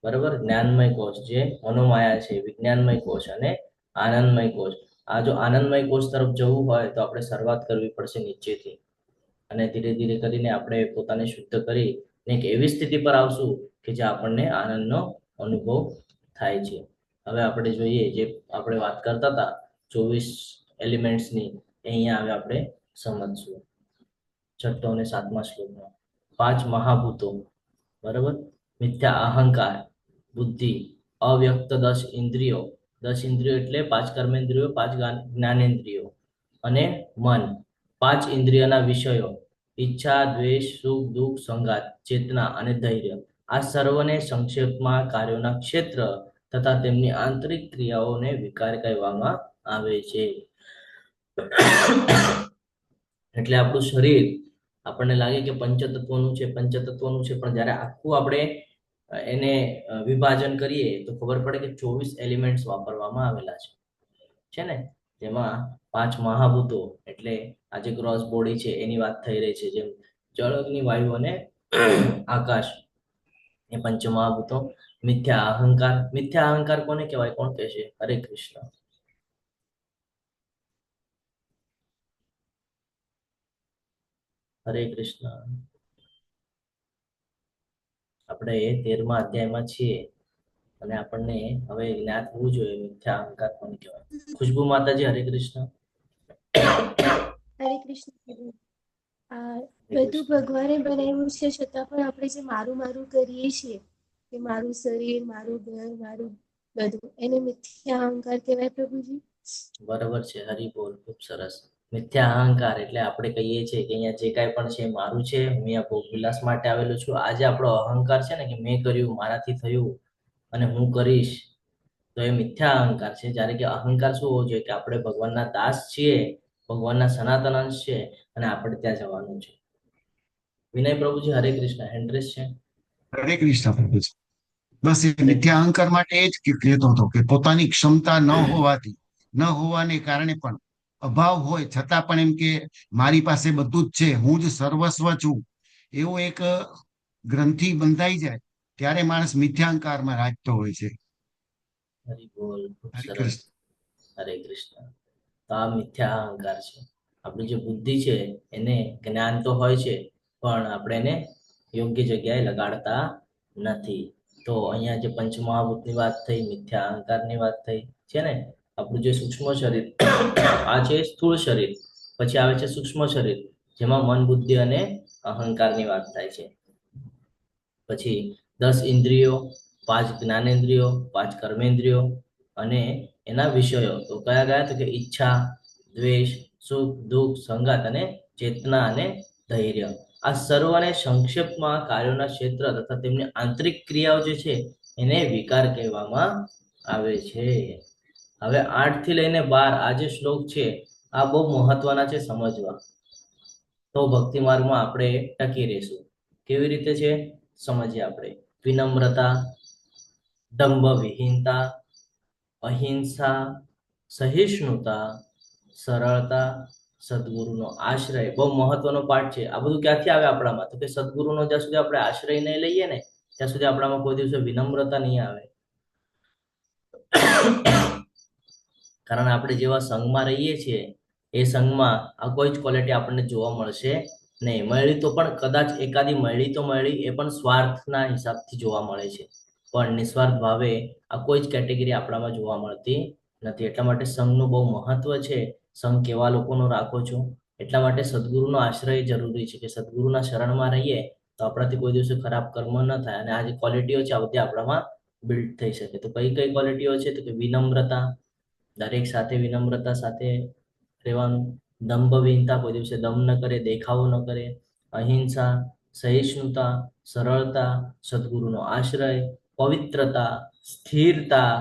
બરાબર, જ્ઞાનમય કોષ જે મનોમાયા છે, વિજ્ઞાનમય કોષ અને આનંદમય કોષ. આ જો આનંદમય કોષ તરફ જવું હોય તો આપણે શરૂઆત કરવી પડશે નીચેથી, અને ધીરે ધીરે કરીને આપણે પોતાને શુદ્ધ કરી એક એવી સ્થિતિ પર આવશું કે જે આપણને આનંદનો અનુભવ થાય છે. હવે આપણે જોઈએ, જે આપણે વાત કરતા હતા 24 એલિમેન્ટ્સની, અહીંયા હવે આપણે સમજશું. 6 અને 7મા શ્લોકમાં 5 મહાભૂતો, બરાબર, મિથ્યા અહંકાર, બુદ્ધિ, અવ્યક્ત 10 ઇન્દ્રિયો, 10 ઇન્દ્રિયો એટલે 5 કર્મેન્દ્રિયો, 5 જ્ઞાનેન્દ્રિયો, અને મન, 5 ઇન્દ્રિયના વિષયો, ઈચ્છા, દ્વેષ, સુખ, દુઃખ, સંગાત, ચેતના અને ધૈર્ય. આ સર્વને સંક્ષેપમાં કાર્યોના ક્ષેત્ર તથા તેમની આંતરિક ક્રિયાઓને વિકાર કહેવામાં આવે છે. એટલે આપણું શરીર આપણને લાગે કે પંચતત્વનું છે, પંચતત્વનું છે, પણ જ્યારે આખું આપણે એને વિભાજન કરીએ તો ખબર પડે કે 24 એલિમેન્ટ્સ વાપરવામાં આવેલા છે ને. જેમાં 5 મહાભૂતો એટલે આ જે ગ્રોસ બોડી છે એની વાત થઈ રહી છે, જેમ જળ, અગ્નિ, વાયુ અને આકાશ, એ પંચ મહાભૂતો. મિથ્યા અહંકાર, મિથ્યા અહંકાર કોને કહેવાય, કોણ કહેશે? હરે કૃષ્ણ. હરે કૃષ્ણ. આપણે 13મા અધ્યાયમાં છીએ અને આપણને હવે જ્ઞાત હોવું જોઈએ મિથ્યા અહંકાર કોને કહેવાય. ખુશ્બુ માતાજી, હરે કૃષ્ણ. હરે કૃષ્ણ પ્રભુ. આ બધું ભગવાને બનાવ્યું છે, છતાં પણ આપણે જે મારું મારું કરીએ છીએ, કે મારું શરીર, મારું ઘર, મારું બધું, એને મિથ્યા અહંકાર કહેવાય પ્રભુજી. બરાબર છે, હરી બોલ, ખૂબ સરસ. મિથ્યા અહંકાર એટલે આપણે કહીએ છીએ કે અહીંયા જે કાંઈ પણ છે મારું છે, હું અહીંયા ભોગ વિલાસ માટે આવેલો છું. આજે આપણો અહંકાર છે ને, કે મેં કર્યું, મારાથી થયું અને હું કરીશ, તો એ મિથ્યા અહંકાર છે. જ્યારે કે અહંકાર શું હોવો જોઈએ કે આપણે ભગવાનના દાસ છીએ, ભગવાનના સનાતન અંશ છે અને આપણે ત્યાં જવાનું છે. વિનય પ્રભુજી, હરે કૃષ્ણ. હેન્ડ્રેસ છે. હરે કૃષ્ણ પ્રભુજી. બસ એ મિથ્યા અહંકાર માટે એ જ કહેતો હતો કે પોતાની ક્ષમતા ન હોવાને કારણે પણ, અભાવ હોય છતાં પણ એમ કે મારી પાસે બધું જ છે, હું જ સર્વસ્વ છું, એવો એક ગ્રંથિ બંધાઈ જાય ત્યારે માણસ મિથ્યા અહંકારમાં રાજતો હોય છે. હરી બોલ, ખૂબ હરે સરસ. કૃષ્ણ. હરે કૃષ્ણ. તો આ મિથ્યા અહંકાર છે. આપણી જે બુદ્ધિ છે એને જ્ઞાન તો હોય છે, પણ આપણે એને યોગ્ય જગ્યાએ લગાડતા નથી. તો અહીંયા જે પંચમહાભૂતની વાત થઈ, મિથ્યા અહંકારની વાત થઈ છે ને. આપણું જે સૂક્ષ્મ શરીર આ છે સ્થૂળ શરીર, પછી આવે છે સૂક્ષ્મ શરીર, જેમાં મન, બુદ્ધિ અને અહંકારની વાત થાય છે. પછી 10 ઇન્દ્રિયો, 5 જ્ઞાનેન્દ્રિયો, 5 કર્મેન્દ્રિયો અને એના વિષયો તો કયા ગયા? તો કે ઈચ્છા, દ્વેષ, સુખ, દુઃખ, સંગાત અને ચેતના અને ધૈર્ય. આ સર્વને સંક્ષેપમાં કાર્યોના ક્ષેત્ર તથા તેમની આંતરિક ક્રિયાઓ જે છે એને વિકાર કહેવામાં આવે છે. હવે 8 થી લઈને 12 આ જે શ્લોક છે આ બહુ મહત્વના છે સમજવા. તો ભક્તિ માર્ગમાં આપણે ટકી રહીશું. કેવી રીતે છે સમજીએ આપણે. વિનમ્રતા, દંભ વિહીનતા, અહિંસા, સહિષ્ણુતા, સરળતા, સદગુરુનો આશ્રય. બહુ મહત્વનો પાઠ છે. આ બધું ક્યાંથી આવે આપણામાં? તો કે સદગુરુનો જ્યાં સુધી આપણે આશ્રય નહીં લઈએ ને ત્યાં સુધી આપણામાં કોઈ દિવસે વિનમ્રતા નહીં આવે. કારણ આપણે જેવા સંઘમાં રહીએ છીએ એ સંઘમાં આ કોઈ જ ક્વોલિટી આપણને જોવા મળશે નહીં. મળી તો પણ કદાચ એકાદી મળી તો મળી, એ પણ સ્વાર્થના હિસાબથી જોવા મળે છે, પણ નિસ્વાર્થ ભાવે આ કોઈ જ કેટેગરી આપણામાં જોવા મળતી નથી. એટલા માટે સંઘનું બહુ મહત્વ છે. સંઘ કેવા લોકોનો રાખો છો, એટલા માટે સદગુરુનો આશ્રય જરૂરી છે કે સદગુરુના શરણમાં રહીએ તો આપણાથી કોઈ દિવસે ખરાબ કર્મ ન થાય અને આ જે ક્વોલિટીઓ છે આ બધી આપણામાં બિલ્ડ થઈ શકે. તો કઈ કઈ ક્વોલિટીઓ છે? તો કે વિનમ્રતા, દરેક સાથે વિનમ્રતા સાથે રહેવાનું. દંભવિહીનતા, કોઈ દિવસે દમ ન કરે, દેખાવો ન કરે. અહિંસા, સહિષ્ણુતા, સરળતા, સદગુરુનો આશ્રય, પવિત્રતા, સ્થિરતા.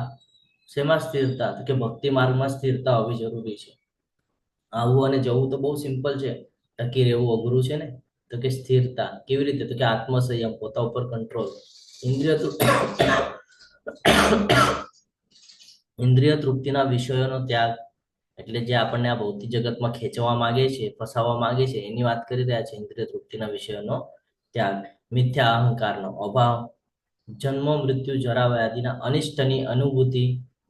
શેમાં સ્થિરતા? તો કે ભક્તિ માર્ગમાં સ્થિરતા હોવી જરૂરી છે. આવવું અને જવું તો બહુ સિમ્પલ છે, ટકી રહેવું અઘરું છે ને. તો કે સ્થિરતા કેવી રીતે? તો કે આત્મસંયમ, પોતા ઉપર કંટ્રોલ. ઇન્દ્રિય ઇન્દ્રિય તૃપ્તિના વિષયોનો ત્યાગ, એટલે જે આપણને આ ભૌતિક જગતમાં ખેંચવા માંગે છે, ફસાવવા માંગે છે, એની વાત કરી રહ્યા છે. ઇન્દ્રિય તૃપ્તિના વિષયોનો ત્યાગ. મિથ્યા અહંકારનો અભાવ. જન્મ, મૃત્યુ, જરા વ્યાધિના અનિષ્ટની અનુભૂતિ,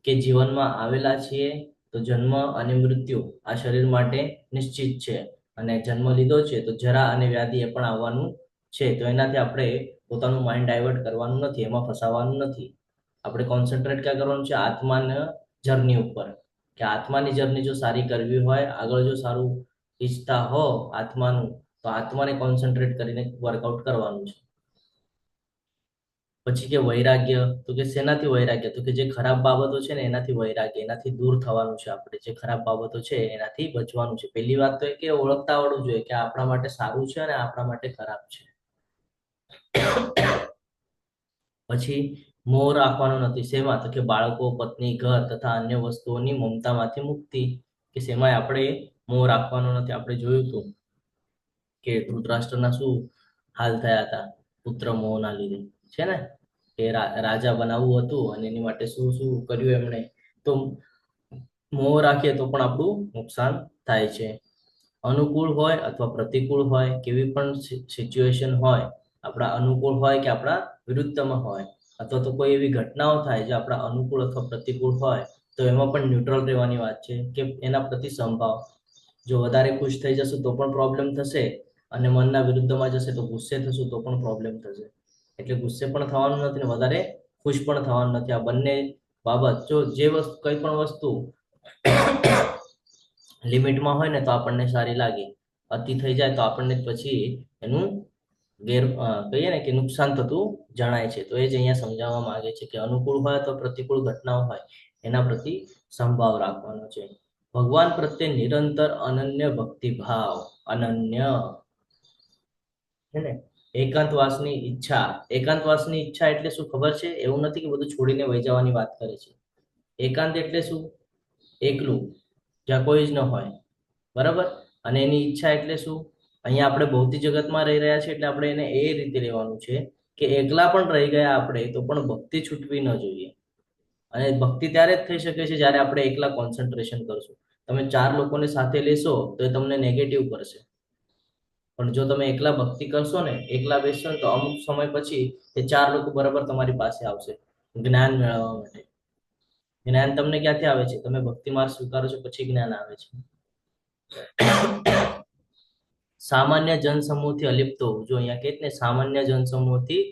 કે જીવનમાં આવેલા છીએ તો જન્મ અને મૃત્યુ આ શરીર માટે નિશ્ચિત છે, અને જન્મ લીધો છે તો જરા અને વ્યાધિ એ પણ આવવાનું છે. તો એનાથી આપણે પોતાનું માઇન્ડ ડાયવર્ટ કરવાનું નથી, એમાં ફસાવાનું નથી. આપણે કોન્સન્ટ્રેટ ક્યાં કરવાનું છે? આત્માના જર્ની ઉપર, કે આત્માની જર્ની જો સારી કરવી હોય, આગળ જો સારું ઈચ્છતા હો આત્માનું, તો આત્માને કોન્સન્ટ્રેટ કરીને વર્કઆઉટ કરવાનું છે. પછી કે વૈરાગ્ય, તો કે શેનાથી વૈરાગ્ય? તો કે જે ખરાબ બાબતો છે ને એનાથી વૈરાગ્ય, એનાથી દૂર થવાનું છે. આપણે જે ખરાબ બાબતો છે એનાથી બચવાનું છે. પહેલી વાત તો એ કે ઓળખતા આવડવું જોઈએ કે આપણા માટે સારું છે અને આપણા માટે ખરાબ છે. પછી મોહ રાખવાનો નથી. શેમાં? તો કે બાળકો, પત્ની, ઘર તથા અન્ય વસ્તુઓની મમતામાંથી મુક્તિ, કે શેમાંય આપણે મોહ રાખવાનો નથી. આપણે જોયું હતું કે ધૃતરાષ્ટ્રના શું હાલ થયા હતા પુત્ર મોહના લીધે, છે ને. કે રાજા બનાવવું હતું અને એની માટે શું શું કર્યું એમણે. તો મોહ રાખીએ તો પણ આપણું નુકસાન થાય છે. અનુકૂળ હોય અથવા પ્રતિકૂળ હોય, કેવી પણ સિચ્યુએશન હોય, આપણા અનુકૂળ હોય કે આપણા વિરુદ્ધમાં હોય, અથવા તો કોઈ એવી ઘટનાઓ થાય જે આપણા અનુકૂળ અથવા પ્રતિકૂળ હોય, તો એમાં પણ ન્યુટ્રલ રહેવાની વાત છે કે એના પ્રતિ સંભાવ. જો વધારે ખુશ થઈ જશું તો પણ પ્રોબ્લેમ થશે, અને મનના વિરુદ્ધમાં જશે તો ગુસ્સે થશું તો પણ પ્રોબ્લેમ થશે. એટલે ગુસ્સે પણ થવાનું નથી ને વધારે ખુશ પણ થવાનું નથી. આ બંને બાબત, જો જે વસ્તુ, કઈ પણ વસ્તુ લિમિટમાં હોય ને તો આપણને સારી લાગે, અતિ થઈ જાય તો આપણને પછી એનું કહીએ ને કે નુકસાન થતું જણાય છે. તો એ જ અહીંયા સમજાવવા માંગે છે કે અનુકૂળ હોય તો પ્રતિકૂળ ઘટનાઓ હોય, એના પ્રતિ સંભાવ રાખવાનો છે. ભગવાન પ્રત્યે નિરંતર અનન્ય ભક્તિભાવ. અનન્ય, છે ને. એકાંતવાસની ઈચ્છા. એકાંતવાસની ઈચ્છા એટલે શું ખબર છે? એવું નથી કે બધું છોડીને વહી જવાની વાત કરે છે. એકાંત એટલે શું? એકલું, જ્યાં કોઈ જ ન હોય, બરાબર. અને એની ઈચ્છા એટલે શું? અહીંયા આપણે ભૌતિક જગતમાં રહી રહ્યા છીએ એટલે આપણે એને એ રીતે લેવાનું છે કે એકલા પણ રહી ગયા આપણે તો પણ ભક્તિ છૂટવી ન જોઈએ. અને ભક્તિ ત્યારે જ થઈ શકે છે જ્યારે આપણે એકલા કોન્સન્ટ્રેશન કરશું. તમે 4 લોકોને સાથે લેશો તો એ તમને નેગેટિવ કરશે, પણ જો તમે એકલા ભક્તિ કરશો ને, એકલા બેસશો ને, તો અમુક સમય પછી એ 4 લોકો બરાબર તમારી પાસે આવશે જ્ઞાન મેળવવા માટે. જ્ઞાન તમને ક્યાંથી આવે છે? તમે ભક્તિ માર્ગ સ્વીકારો છો પછી જ્ઞાન આવે છે. સામાન્ય જનસમૂહથી અલિપ્ત હોવું. જો અહીંયા કહે ને સામાન્ય જનસમૂહથી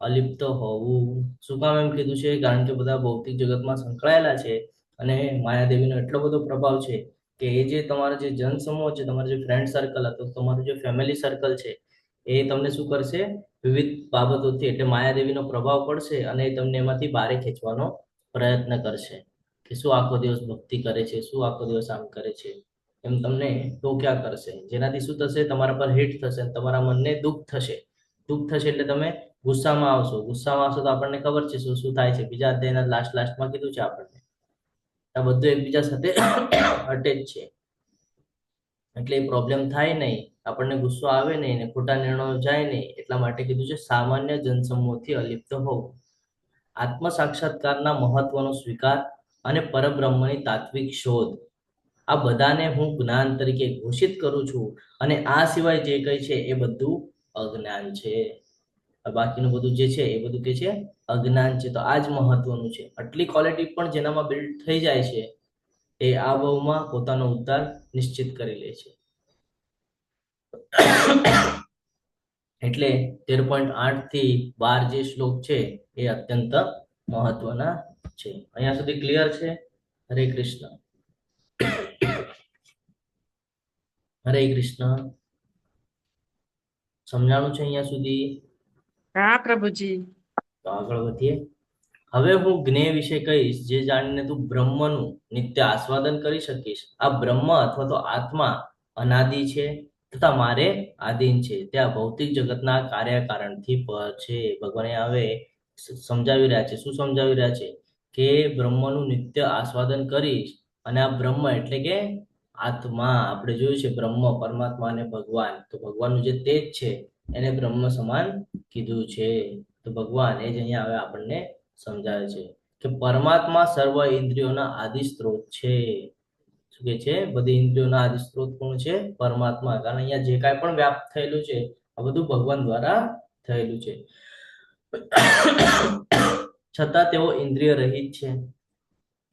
અલિપ્ત હોવું. શું કામ એમ કીધું છે? કારણ કે બધા ભૌતિક જગતમાં સંકળાયેલા છે અને માયાદેવીનો એટલો બધો પ્રભાવ છે કે એ જે તમારો જે જનસમૂહ છે, તમારો જે ફ્રેન્ડ સર્કલ હતો, તમારું જે ફેમિલી સર્કલ છે, એ તમને શું કરશે? વિવિધ બાબતોથી, એટલે માયાદેવીનો પ્રભાવ પડશે અને એ તમને એમાંથી બહાર ખેંચવાનો પ્રયત્ન કરશે કે શું આખો દિવસ ભક્તિ કરે છે, શું આખો દિવસ આમ કરે છે, એમ તમને ટોક્યા કરશે. જેનાથી શું થશે? તમારા પર હિટ થશે, તમારા મનને દુઃખ થશે. દુઃખ થશે એટલે તમે ગુસ્સામાં આવશો. ગુસ્સામાં આવશો તો આપણને ખબર છે શું શું થાય છે. બીજા અધ્યાયના લાસ્ટમાં કીધું છે આપણને. આ બધું એકબીજા સાથે અટેચ છે, એટલે એ પ્રોબ્લેમ થાય નહીં, આપણને ગુસ્સો આવે નહીં ને ખોટા નિર્ણયો જાય નહીં. એટલા માટે કીધું છે સામાન્ય જનસમૂહથી અલિપ્ત હોવું. આત્મ સાક્ષાત્કારના મહત્વનો સ્વીકાર અને પરબ્રહ્મની તાત્વિક શોધ. આ બધાને હું જ્ઞાન તરીકે ઘોષિત કરું છું, અને આ સિવાય જે કંઈ છે એ બધું અજ્ઞાન છે. બાકીનું બધું જે છે એ બધું કે છે અજ્ઞાન છે. તો આ જ મહત્વનું છે. આટલી ક્વોલિટી પણ જેનામાં બિલ્ડ થઈ જાય છે એ આ ભવમાં પોતાનો ઉદ્ધાર નિશ્ચિત કરી લે છે. એટલે 13.8 થી 12 જે શ્લોક છે એ અત્યંત મહત્વના છે. અહીંયા સુધી ક્લિયર છે? હરે કૃષ્ણ. હરે કૃષ્ણ. સમજાણું છે અહીંયા સુધી? હા પ્રભુજી. તો આગળ વધીએ. હવે હું જ્ઞેય વિશે કહીશ, જે જાણીને તું બ્રહ્મનું નિત્ય આસ્વાદન કરી શકીશ. આ બ્રહ્મ અથવા તો આત્મા અનાદિ છે તથા મારે આધીન છે. તે આ ભૌતિક જગતના કાર્યકારણથી પર છે. ભગવાન હવે સમજાવી રહ્યા છે. શું સમજાવી રહ્યા છે? કે બ્રહ્મનું નિત્ય આસ્વાદન કરીશ, અને આ બ્રહ્મ એટલે કે આત્મા. આપણે જોયું છે બ્રહ્મ, પરમાત્મા અને ભગવાન. તો ભગવાનનું જે તેજ છે એને બ્રહ્મ સમાન કીધું છે. તો ભગવાન એ જ અહીંયા હવે આપણને સમજાવે છે કે પરમાત્મા સર્વ ઇન્દ્રિયોના આદિ સ્ત્રોત છે. શું કે છે? બધી ઇન્દ્રિયોના આદિ સ્ત્રોત કોણ છે? પરમાત્મા. કારણ અહીંયા જે કાંઈ પણ વ્યાપ્ત થયેલું છે આ બધું ભગવાન દ્વારા થયેલું છે. છતાં તેઓ ઇન્દ્રિય રહિત છે.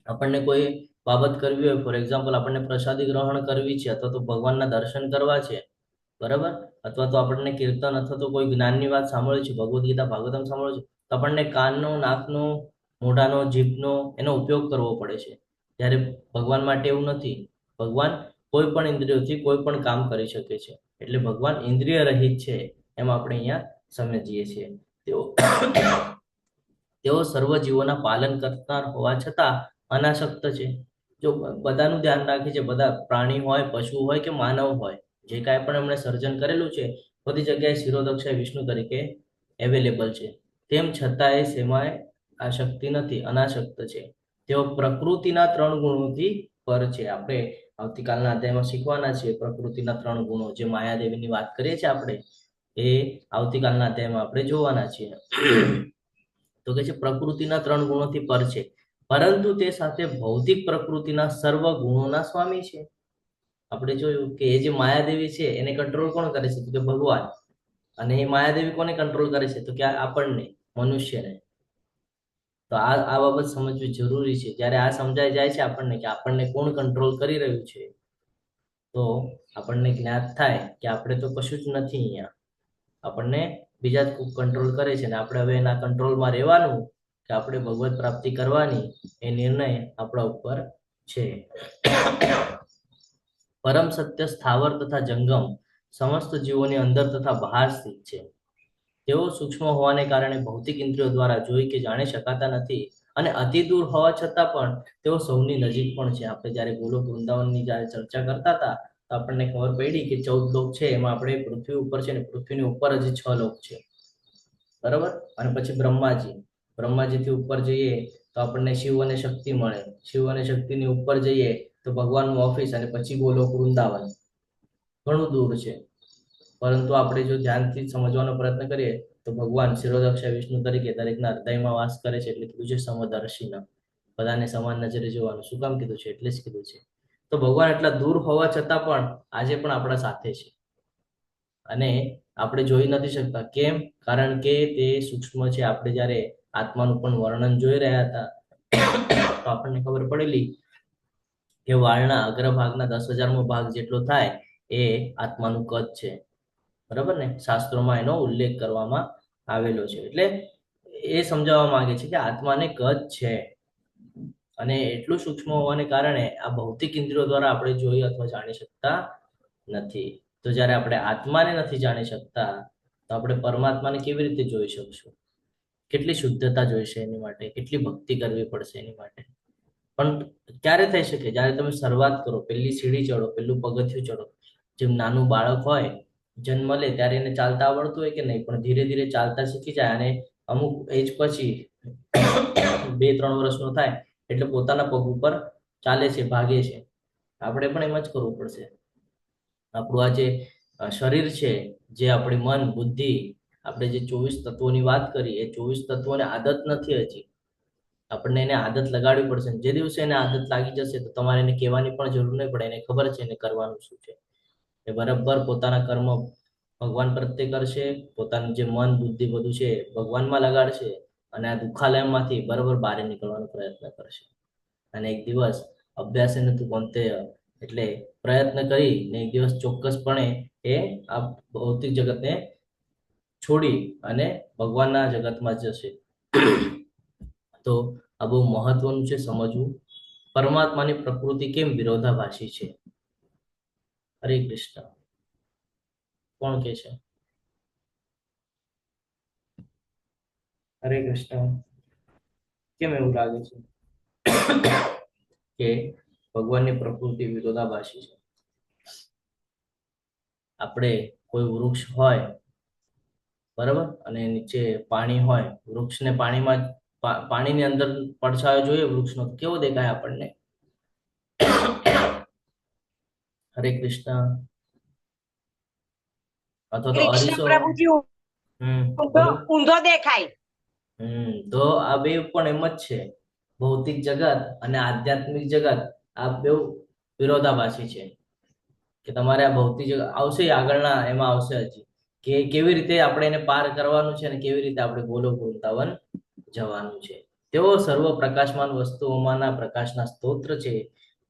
આપણને કોઈ બાબત કરવી હોય, ફોર એક્ઝામ્પલ આપણને પ્રસાદી ગ્રહણ કરવી છે, અથવા તો ભગવાનના દર્શન કરવા છે, બરાબર, અથવા તો આપણને કીર્તન અથવા તો કોઈ જ્ઞાનની વાત સાંભળવી છે, ભગવદ્ ગીતા ભાગવતમ સાંભળવું છે, તો આપણને કાનનો, નાકનો, મોઢાનો, જીભનો એનો ઉપયોગ કરવો પડે છે. જ્યારે ભગવાન માટે એવું નથી. ભગવાન કોઈ પણ ઇન્દ્રિયોથી કોઈ પણ કામ કરી શકે છે. એટલે ભગવાન ઇન્દ્રિય રહિત છે એમ આપણે અહીંયા સમજીએ છીએ. તેઓ સર્વ જીવોના પાલન કરનાર હોવા છતાં અનાસક્ત છે. જો બધાનું ધ્યાન રાખે છે, બધા પ્રાણી હોય, પશુ હોય કે માનવ હોય, જે કાંઈ પણ એમણે સર્જન કરેલું છે બધી જગ્યાએ શિરોદક્ષાય વિષ્ણુ તરીકે અવેલેબલ છે. તેમ છતાં એ સેમાય આસક્તિ નથી, અનાસક્ત છે. તેઓ પ્રકૃતિના 3 ગુણોથી પર છે. આપણે આવતીકાલના અધ્યાયમાં શીખવાના છીએ પ્રકૃતિના 3 ગુણો. જે માયાદેવીની વાત કરીએ છીએ આપણે, એ આવતીકાલના અધ્યાયમાં આપણે જોવાના છીએ. તો કે છે પ્રકૃતિના 3 ગુણોથી પર છે, પરંતુ તે સાથે ભૌતિક પ્રકૃતિના સર્વ ગુણોના સ્વામી છે. આપણે જોયું કે એ જે માયાદેવી છે એને કંટ્રોલ કોણ કરે છે? તો કે ભગવાન. અને એ માયાદેવી કોને કંટ્રોલ કરે છે? તો કે આપણને, મનુષ્યને. તો આ બાબત સમજવી જરૂરી છે. જ્યારે આ સમજાઈ જાય છે આપણને કે આપણને કોણ કંટ્રોલ કરી રહ્યું છે, તો આપણને જ્ઞાત થાય કે આપણે તો કશું જ નથી અહીંયા, આપણને બીજા જ કંટ્રોલ કરે છે. ને આપણે હવે એના કંટ્રોલમાં રહેવાનું કે આપણે ભગવત પ્રાપ્તિ કરવાની, એ નિર્ણય આપણા ઉપર છે. પરમ સત્ય સ્થાવર તથા જંગમ સમસ્ત જીવોની અંદર તથા બહાર સ્થિત છે. તેઓ સૂક્ષ્મ હોવાને કારણે ભૌતિક ઇન્દ્રિયો દ્વારા જોઈ કે જાણી શકાતા નથી, અને અતિ દૂર હોવા છતાં પણ તેઓ સૌની નજીક પણ છે. આપણે જ્યારે ગોલોક વૃંદાવનની જ્યારે ચર્ચા કરતા હતા તો આપણને ખબર પડી કે 14 લોક છે, એમાં આપણે પૃથ્વી ઉપર છે ને પૃથ્વીની ઉપર હજી 6 લોક છે, બરાબર. અને પછી બ્રહ્માજીથી ઉપર જઈએ તો આપણને શિવ અને શક્તિ મળે. શિવ અને શક્તિની ઉપર જઈએ તો ભગવાનનું ઓફિસ, અને પછી ગોલોક વૃંદાવન. ઘણું દૂર છે, પરંતુ આપણે જો ધ્યાનથી સમજવાનો પ્રયત્ન કરીએ તો ભગવાન શિરોદક્ષાય વિષ્ણુ તરીકે દરેકના હૃદયમાં વાસ કરે છે. એટલે કીધું છે સમદર્શિના, બધાને સમાન નજરે જોવાનું. શું કામ કીધું છે? એટલે જ કીધું છે. તો ભગવાન એટલા દૂર હોવા છતાં પણ આજે પણ આપણા સાથે છે, અને આપણે જોઈ નથી શકતા. કેમ? કારણ કે તે સૂક્ષ્મ છે. આપણે જ્યારે આત્માનું પણ વર્ણન જોઈ રહ્યા હતા તો આપણને ખબર પડેલી કે વાળના અગ્રભાગના 10,000મો ભાગ જેટલો થાય એ આત્માનું કદ છે, બરાબર ને? શાસ્ત્રોમાં એનો ઉલ્લેખ કરવામાં આવેલો છે. એટલે એ સમજાવવા માંગે છે કે આત્માને કદ છે, અને એટલું સૂક્ષ્મ હોવાને કારણે આ ભૌતિક ઇન્દ્રિયો દ્વારા આપણે જોઈ અથવા જાણી શકતા નથી. તો જ્યારે આપણે આત્માને નથી જાણી શકતા તો આપણે પરમાત્માને કેવી રીતે જોઈ શકશું? કેટલી શુદ્ધતા જોઈશે એની માટે, કેટલી ભક્તિ કરવી પડશે એની માટે. પણ ક્યારે થઈ શકે? જ્યારે તમે શરૂઆત કરો, પહેલી સીડી ચડો, પહેલું પગથિયું ચડો. જેમ નાનું બાળક હોય, જન્મ લે ત્યારે એને ચાલતા આવડતું હોય કે નહીં, પણ ધીરે ધીરે ચાલતા શીખી જાય, અને અમુક એજ પછી 2-3 વર્ષનો થાય એટલે પોતાના પગ ઉપર ચાલે છે, ભાગે છે. આપણે પણ એમ જ કરવું પડશે. આપણું આ જે શરીર છે, જે આપણી મન, બુદ્ધિ, આપણે જે 24 તત્વોની વાત કરી, એ 24 તત્વોને આદત નથી હજી. આપણને એને આદત લગાડવી પડશે. જે દિવસે એને આદત લાગી જશે તો તમારે એને કહેવાની પણ જરૂર નહીં પડે. એને ખબર છે એને કરવાનું શું છે. એ બરાબર પોતાના કર્મ ભગવાન પ્રત્યે કરશે, પોતાનું જે મન, બુદ્ધિ બધું છે ભગવાનમાં લગાડશે, અને આ દુઃખાલયમાંથી બરાબર બહાર નીકળવાનો પ્રયત્ન કરશે. અને એક દિવસ અભ્યાસેન તુ કૌંતેય, એટલે પ્રયત્ન કરીને એક દિવસ ચોક્કસપણે એ આ ભૌતિક જગતને છોડી અને ભગવાનના જગતમાં જશે. તો આ બહુ મહત્વનું છે સમજવું. પરમાત્માની પ્રકૃતિ કેમ વિરોધાભાસી છે? હરે કૃષ્ણ. કોણ કે છે? હરે કૃષ્ણ. કેમ એવું લાગે છે કે ભગવાનની પ્રકૃતિ વિરોધાભાસી છે? આપણે કોઈ વૃક્ષ હોય, બરાબર, અને નીચે પાણી હોય, વૃક્ષને પાણીમાં પાણીની અંદર પડછાયો જોઈએ વૃક્ષનો, કેવો દેખાય આપણને? હરે કૃષ્ણ. અથવા તો કૃષ્ણ અરીસો. પ્રભુજી બોલો. ઊંધો દેખાય. તો આ બે પણ એમ જ છે. ભૌતિક જગત અને આધ્યાત્મિક જગત આ બે વિરોધાભાસી છે. કે તમારે આ ભૌતિક જગત આવશે, આગળના એમાં આવશે હજી, કે કેવી રીતે આપણે એને પાર કરવાનું છે અને કેવી રીતે આપણે ગોલોક વૃંદાવન જવાનું છે. તેઓ સર્વ પ્રકાશમાન વસ્તુઓમાંના પ્રકાશના સ્તોત્ર છે.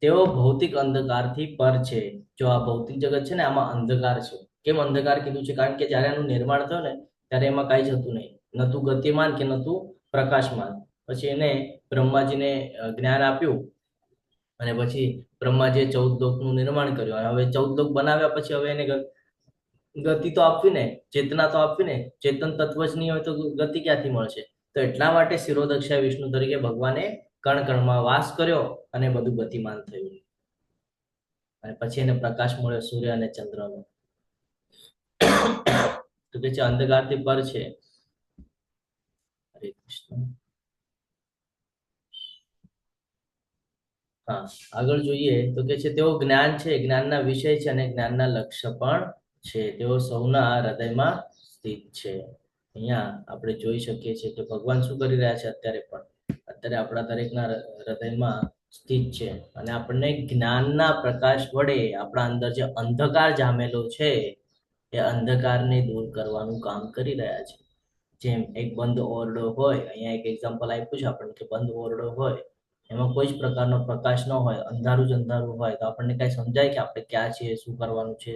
તેઓ ભૌતિક અંધકારથી પર છે. જો આ ભૌતિક જગત છે ને, આમાં અંધકાર છે. કેમ અંધકાર કીધું છે? કારણ કે જયારે એનું નિર્માણ થયું ને ત્યારે એમાં કાંઈ જ હતું નહીં, નતું ગતિમાન કે નતું પ્રકાશમાન. પછી એને બ્રહ્માજીને જ્ઞાન આપ્યું અને પછી બ્રહ્માજીએ 14 લોકનું નિર્માણ કર્યું. હવે 14 લોક બનાવ્યા પછી હવે એને ગતિ તો આપવી ને, ચેતના તો આપવી ને. ચેતન તત્વ જ નહીં હોય તો ગતિ ક્યાંથી મળશે? તો એટલા માટે શિરોદક્ષાય વિષ્ણુ તરીકે ભગવાને કણ કણમાં વાસ કર્યો અને બધું ગતિમાન થયું. અને પછી એને પ્રકાશ મળ્યો સૂર્ય અને ચંદ્રનો. તો કે છે અંધકારથી પર છે. હરે કૃષ્ણ. હા, આગળ જોઈએ તો કે છે તેઓ જ્ઞાન છે, જ્ઞાનના વિષય છે અને જ્ઞાનના લક્ષ્ય પણ છે. તેઓ સૌના હૃદયમાં સ્થિત છે. અહીંયા આપણે જોઈ શકીએ છીએ કે ભગવાન શું કરી રહ્યા છે અત્યારે પણ. અત્યારે આપણા દરેકના હૃદયમાં સ્થિત છે અને આપણને જ્ઞાનના પ્રકાશ વડે આપણા અંદર જે અંધકાર જામેલો છે એ અંધકારને દૂર કરવાનું કામ કરી રહ્યા છે. જેમ એક બંધ ઓરડો હોય, અહીંયા એક એક્ઝામ્પલ આપ્યું છે આપણને કે બંધ ઓરડો હોય, એમાં કોઈ જ પ્રકારનો પ્રકાશ ન હોય, અંધારું જ અંધારું હોય, તો આપણને કઈ સમજાય કે આપણે ક્યાં છીએ, શું કરવાનું છે?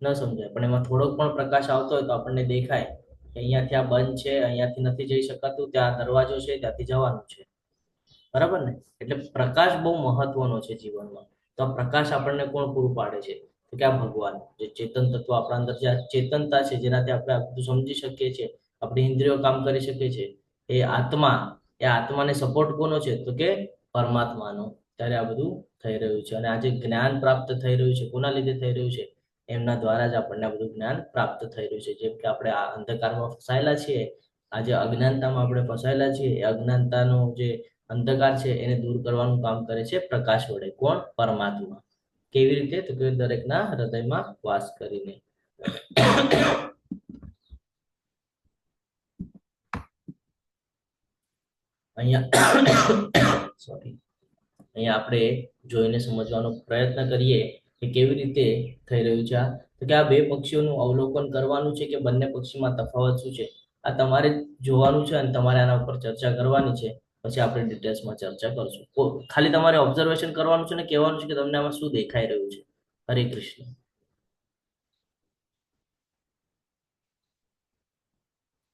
ન સમજાય. પણ એમાં થોડોક પણ પ્રકાશ આવતો હોય તો આપણને દેખાય કે અહીંયાથી આ બંધ છે, અહીંયાથી નથી જઈ શકાતું, ત્યાં દરવાજો છે, ત્યાંથી જવાનું છે. બરાબર ને? એટલે પ્રકાશ બહુ મહત્વનો છે જીવનમાં. તો આ પ્રકાશ આપણને કોણ પૂરું પાડે છે? તો કે આ ભગવાન, જે ચેતન તત્વ આપણા અંદર, જે ચેતનતા છે જેનાથી આપણે આ બધું સમજી શકીએ છીએ, આપણી ઇન્દ્રિયો કામ કરી શકે છે, એ આત્મા, એ આત્માને સપોર્ટ કોનો છે? તો કે પરમાત્માનો. ત્યારે આ બધું થઈ રહ્યું છે. અને આજે જ્ઞાન પ્રાપ્ત થઈ રહ્યું છે, કોના લીધે થઈ રહ્યું છે? એમના દ્વારા જ આપણને આ બધું જ્ઞાન પ્રાપ્ત થઈ રહ્યું છે. જેમ કે આપણે આ અંધકારમાં ફસાયેલા છીએ, આજે અજ્ઞાનતામાં આપણે ફસાયેલા છીએ, એ અજ્ઞાનતાનો જે અંધકાર છે એને દૂર કરવાનું કામ કરે છે પ્રકાશ વડે. કોણ? પરમાત્મા. કેવી રીતે? તો કે દરેકના હૃદયમાં વાસ કરીને. અહીંયા આપણે જોઈને સમજવાનો પ્રયત્ન કરીએ કે કેવી રીતે થઈ રહ્યું છે. તો કે આ બે પક્ષીઓનું અવલોકન કરવાનું છે કે બંને પક્ષીમાં તફાવત શું છે, આ તમારે જોવાનું છે અને તમારે આના ઉપર ચર્ચા કરવાની છે. પછી આપણે ડિટેલ્સમાં ચર્ચા કરશું. ખાલી તમારે ઓબ્ઝર્વેશન કરવાનું છે ને કહેવાનું છે કે તમને આમાં શું દેખાઈ રહ્યું છે. હરે કૃષ્ણ.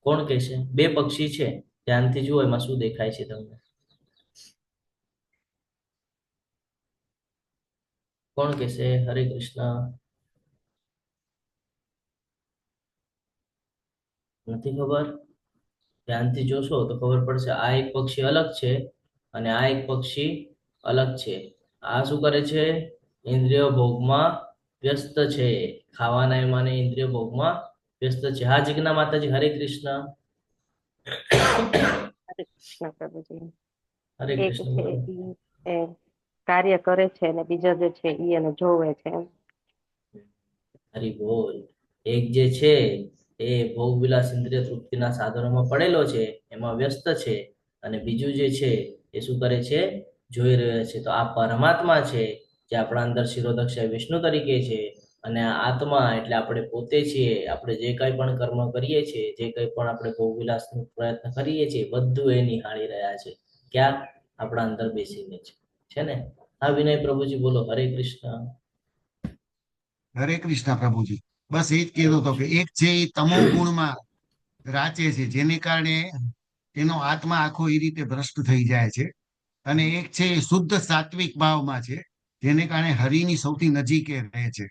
કોણ કહેશે? બે પક્ષી છે, ધ્યાનથી જુઓ એમાં શું દેખાય છે તમને. કોણ કહેશે? હરે કૃષ્ણ. નથી ખબર? ધ્યાનથી જોશો તો ખબર પડશે. આ એક પક્ષી અલગ છે અને આ એક પક્ષી અલગ છે. આ શું કરે છે? ઇન્દ્રિય ભોગમાં વ્યસ્ત છે. ખાવાના એમાં ઇન્દ્રિય ભોગમાં વ્યસ્ત છે. હા જીજ્ઞા માતાજી, હરે કૃષ્ણ. હરે કૃષ્ણ પ્રભુજી. હરે એક કૃષ્ણ. છે બોલો. એ કાર્ય કરે છે અને બીજો જે છે ઈ એને જોવે છે. હરી બોલ. એક જે છે એ ભોગ વિલાસ ઇન્દ્રિય તૃપ્તિના સાધનોમાં પડેલો છે, એમાં વ્યસ્ત છે, અને બીજું જે છે એ શું કરે છે? જોઈ રહ્યો છે. તો આ પરમાત્મા છે જે આપણા અંદર શિરોદક્ષાય વિષ્ણુ તરીકે છે, અને આ આત્મા એટલે આપણે પોતે છીએ. આપણે જે કંઈ પણ કર્મ કરીએ છીએ, જે કંઈ પણ આપણે ભોગ વિલાસનો પ્રયત્ન કરીએ છીએ, બધું એ નિહાળી રહ્યા છે. ક્યાં? આપણા અંદર બેસીને છે ને? હા વિનય પ્રભુજી બોલો. હરે કૃષ્ણ. હરે કૃષ્ણ પ્રભુજી. બસ એ જ કહેતો હતો કે એક છે એ તમો ગુણમાં રાચે છે, જેને કારણે એનો આત્મા આખો એ રીતે ભ્રષ્ટ થઈ જાય છે. અને એક છે એ શુદ્ધ સાત્વિક ભાવમાં છે, જેને કારણે હરિની સૌથી નજીકે રહે છે.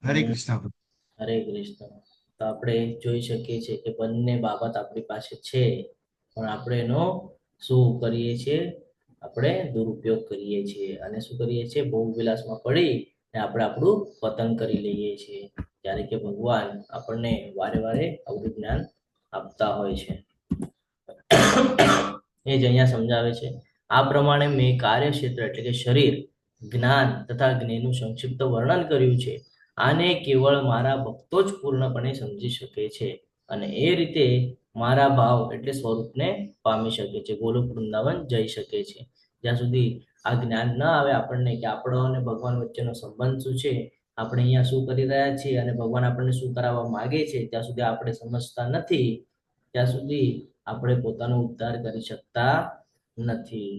હરે હમ, કૃષ્ણ પ્રભુ. હરે કૃષ્ણ. તો આપણે જોઈ શકીએ છીએ કે બંને બાબત આપણી પાસે છે, પણ આપણે એનો શું કરીએ છીએ? આપણે દુરુપયોગ કરીએ છીએ અને શું કરીએ છીએ? ભોગ વિલાસમાં પડી ને આપણે આપણું પતન કરી લઈએ છીએ. જ્યારે કે ભગવાન આપણને વારે વારે અવરું જ્ઞાન આપતા હોય છે. એ જ અહીંયા સમજાવે છે. આ પ્રમાણે મેં કાર્યક્ષેત્ર એટલે કે શરીર, જ્ઞાન તથા જ્ઞેયનું સંક્ષિપ્ત વર્ણન કર્યું છે. આને કેવળ મારા ભક્તો જ પૂર્ણપણે સમજી શકે છે અને એ રીતે મારા ભાવ એટલે સ્વરૂપને પામી શકે છે, ગોલોક વૃંદાવન જઈ શકે છે. જ્યાં સુધી આ જ્ઞાન ન આવે આપણને કે આપણો અને ભગવાન વચ્ચેનો સંબંધ શું છે, આપણે અહીંયા શું કરી રહ્યા છીએ અને ભગવાન આપણને શું કરાવવા માંગે છે, ત્યાં સુધી આપણે સમજતા નથી, ત્યાં સુધી આપણે પોતાનો ઉદ્ધાર કરી શકતા નથી.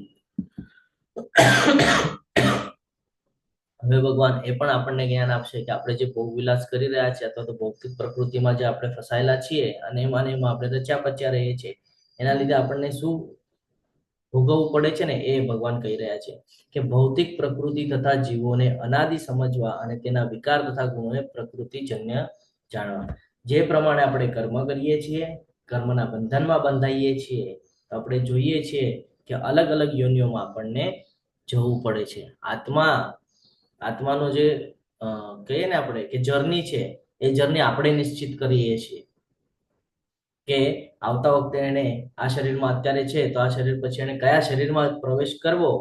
હવે ભગવાન એ પણ આપણને જ્ઞાન આપશે કે આપણે જે ભોગ વિલાસ કરી રહ્યા છીએ અથવા તો ભૌતિક પ્રકૃતિમાં જે આપણે ફસાયેલા છીએ અને એમાં આપણે રચ્યા પચ્યા રહીએ છીએ, એના લીધે આપણને શું ભોગવવું પડે છે ને, એ ભગવાન કહી રહ્યા છે કે ભૌતિક પ્રકૃતિ તથા જીવોને અનાદિ સમજવા અને તેના વિકાર તથા ગુણોને પ્રકૃતિજન્ય જાણવા. જે પ્રમાણે આપણે કર્મ કરીએ છીએ, કર્મના બંધનમાં બંધાઈએ છીએ, તો આપણે જોઈએ છીએ કે અલગ અલગ યોનિઓમાં આપણને જવું પડે છે. આત્માનો જે કહીએ ને આપણે કે જર્ની છે, એ જર્ની આપણે નિશ્ચિત કરીએ છીએ કે આવતા વખતે એને આ શરીરમાં અત્યારે છે તો આ શરીર પછી એને કયા શરીરમાં પ્રવેશ કરવો,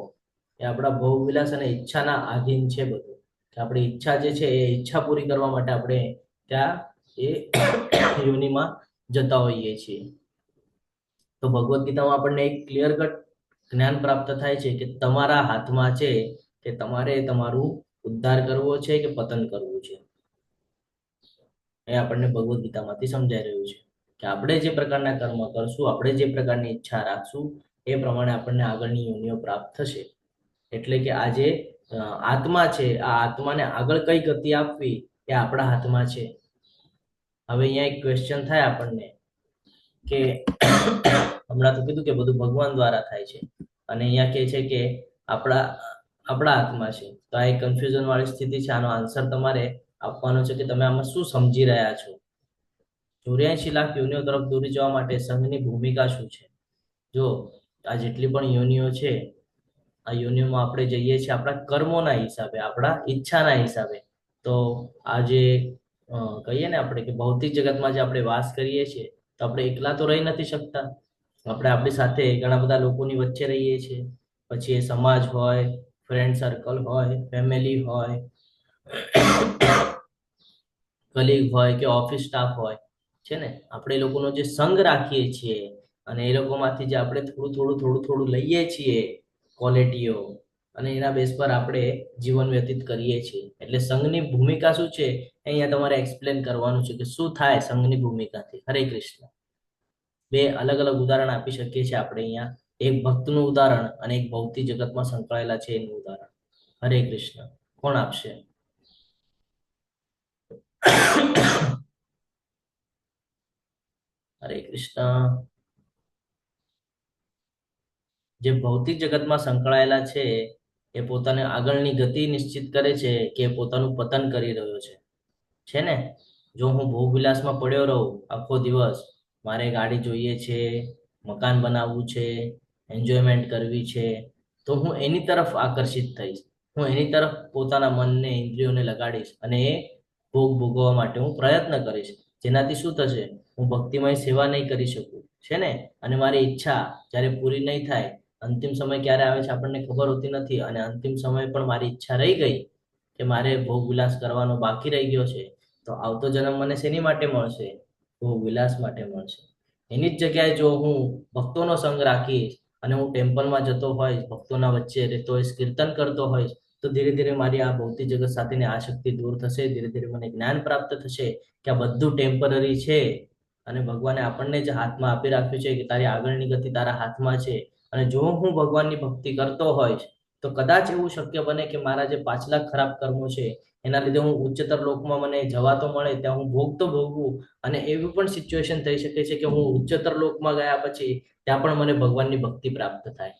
એ આપણા ભોગ વિલાસ અને ઈચ્છાના આધીન છે બધું. કે આપણી ઈચ્છા જે છે એ ઈચ્છા પૂરી કરવા માટે આપણે ત્યાં એ યોનિમાં જતા હોઈએ છીએ. તો ભગવદ્ ગીતામાં આપણને એક ક્લિયર કટ જ્ઞાન પ્રાપ્ત થાય છે કે તમારા હાથમાં છે કે તમારે તમારું ઉદ્ધાર કરવો છે કે પતન કરવું છે. એ આપણને ભગવદ્ ગીતામાંથી સમજાઈ રહ્યું છે કે આપણે જે પ્રકારના કર્મ કરશું, આપણે જે પ્રકારની ઈચ્છા રાખશું, એ પ્રમાણે આપણને આગળની યોનિઓ પ્રાપ્ત થશે. એટલે કે આ જે આત્મા છે, આ આત્માને આગળ કઈ ગતિ આપવી એ આપણા હાથમાં છે. હવે અહીંયા એક ક્વેશ્ચન થાય આપણને કે હમણાં તો કીધું કે બધું ભગવાન દ્વારા થાય છે અને અહીંયા કહે છે કે આપણા હાથમાં છે. તો આ એક કન્ફ્યુઝન વાળી સ્થિતિ છે. આનો આન્સર તમારે આપવાનો છે કે તમે આમાં શું સમજી રહ્યા છો. 84 લાખ યોનિઓ તરફ દોરી જવા માટે સંઘની ભૂમિકા શું છે? જો આ જેટલી પણ યોનિઓ છે, આ યોનિઓમાં આપણે જઈએ છીએ આપણા કર્મોના હિસાબે, આપણા ઈચ્છાના હિસાબે. તો આ જે કહીએ ને આપણે કે ભૌતિક જગતમાં જે આપણે વાસ કરીએ છીએ, તો આપણે એકલા તો રહી નથી શકતા. આપણે આપણી સાથે ઘણા બધા લોકોની વચ્ચે રહીએ છીએ. પછી એ સમાજ હોય, ફ્રેન્ડ સર્કલ હોય, ફેમિલી હોય, કલીગ હોય કે ઓફિસ સ્ટાફ હોય છે ને, આપણે એ લોકોનો જે સંગ રાખીએ છીએ અને એ લોકોમાંથી જે આપણે થોડું લઈએ છીએ ક્વોલિટીઓ, અને એના બેઝ પર આપણે જીવન વ્યતીત કરીએ છીએ. એટલે સંઘની ભૂમિકા શું છે અહીંયા તમારે એક્સપ્લેન કરવાનું છે કે શું થાય સંઘની ભૂમિકાથી. હરે કૃષ્ણ. બે અલગ અલગ ઉદાહરણ આપી શકીએ છીએ આપણે અહીંયા. એક ભક્તનું ઉદાહરણ અને એક ભૌતિક જગતમાં સંકળાયેલા છે એનું ઉદાહરણ. હરે કૃષ્ણ. કોણ આપશે? હરે કૃષ્ણ. જે ભૌતિક જગતમાં સંકળાયેલા છે એ પોતાને આગળની ગતિ નિશ્ચિત કરે છે કે પોતાનું પતન કરી રહ્યો છે ને. જો હું ભોગ વિલાસમાં પડ્યો રહું આખો દિવસ, મારે ગાડી જોઈએ છે, મકાન બનાવવું છે, એન્જોયમેન્ટ કરવી છે, તો હું એની તરફ આકર્ષિત થઈશ. હું એની તરફ પોતાના મનને, ઇન્દ્રિયોને લગાડીશ અને એ ભોગ ભોગવવા માટે હું પ્રયત્ન કરીશ. જેનાથી શું થશે? હું ભક્તિમય સેવા નહીં કરી શકું છે ને. અને મારી ઈચ્છા જ્યારે પૂરી નહીં થાય, અંતિમ સમય ક્યારે આવે છે આપણને ખબર હોતી નથી, અને અંતિમ સમય પણ મારી ઈચ્છા રહી ગઈ કે મારે ભોગ વિલાસ કરવાનો બાકી રહી ગયો છે, તો આવતો જન્મ મને શેની માટે મળશે? ભોગ વિલાસ માટે મળશે. એની જ જગ્યાએ જો હું ભક્તોનો સંગ રાખીશ અને હું ટેમ્પલમાં જતો હોઈશ, ભક્તોના વચ્ચે રહેતો હોઈશ, કીર્તન કરતો હોઈશ, તો ધીરે ધીરે મારી આ ભૌતિક જગત સાથેની આસક્તિ દૂર થશે. ધીરે ધીરે મને જ્ઞાન પ્રાપ્ત થશે કે આ બધું ટેમ્પરરી છે અને ભગવાને આપણને જ હાથમાં આપી રાખ્યું છે કે તારી આગળની ગતિ તારા હાથમાં છે. અને જો હું ભગવાનની ભક્તિ કરતો હોઈશ તો કદાચ એવું શક્ય બને કે મારા જે પાછલા ખરાબ કર્મો છે એના લીધે હું ઉચ્ચતર લોકમાં મને જવા તો મળે, ત્યાં હું ભોગ તો ભોગવું, અને એવી પણ સિચ્યુએશન થઈ શકે છે કે હું ઉચ્ચતર લોકમાં ગયા પછી ત્યાં પણ મને ભગવાનની ભક્તિ પ્રાપ્ત થાય,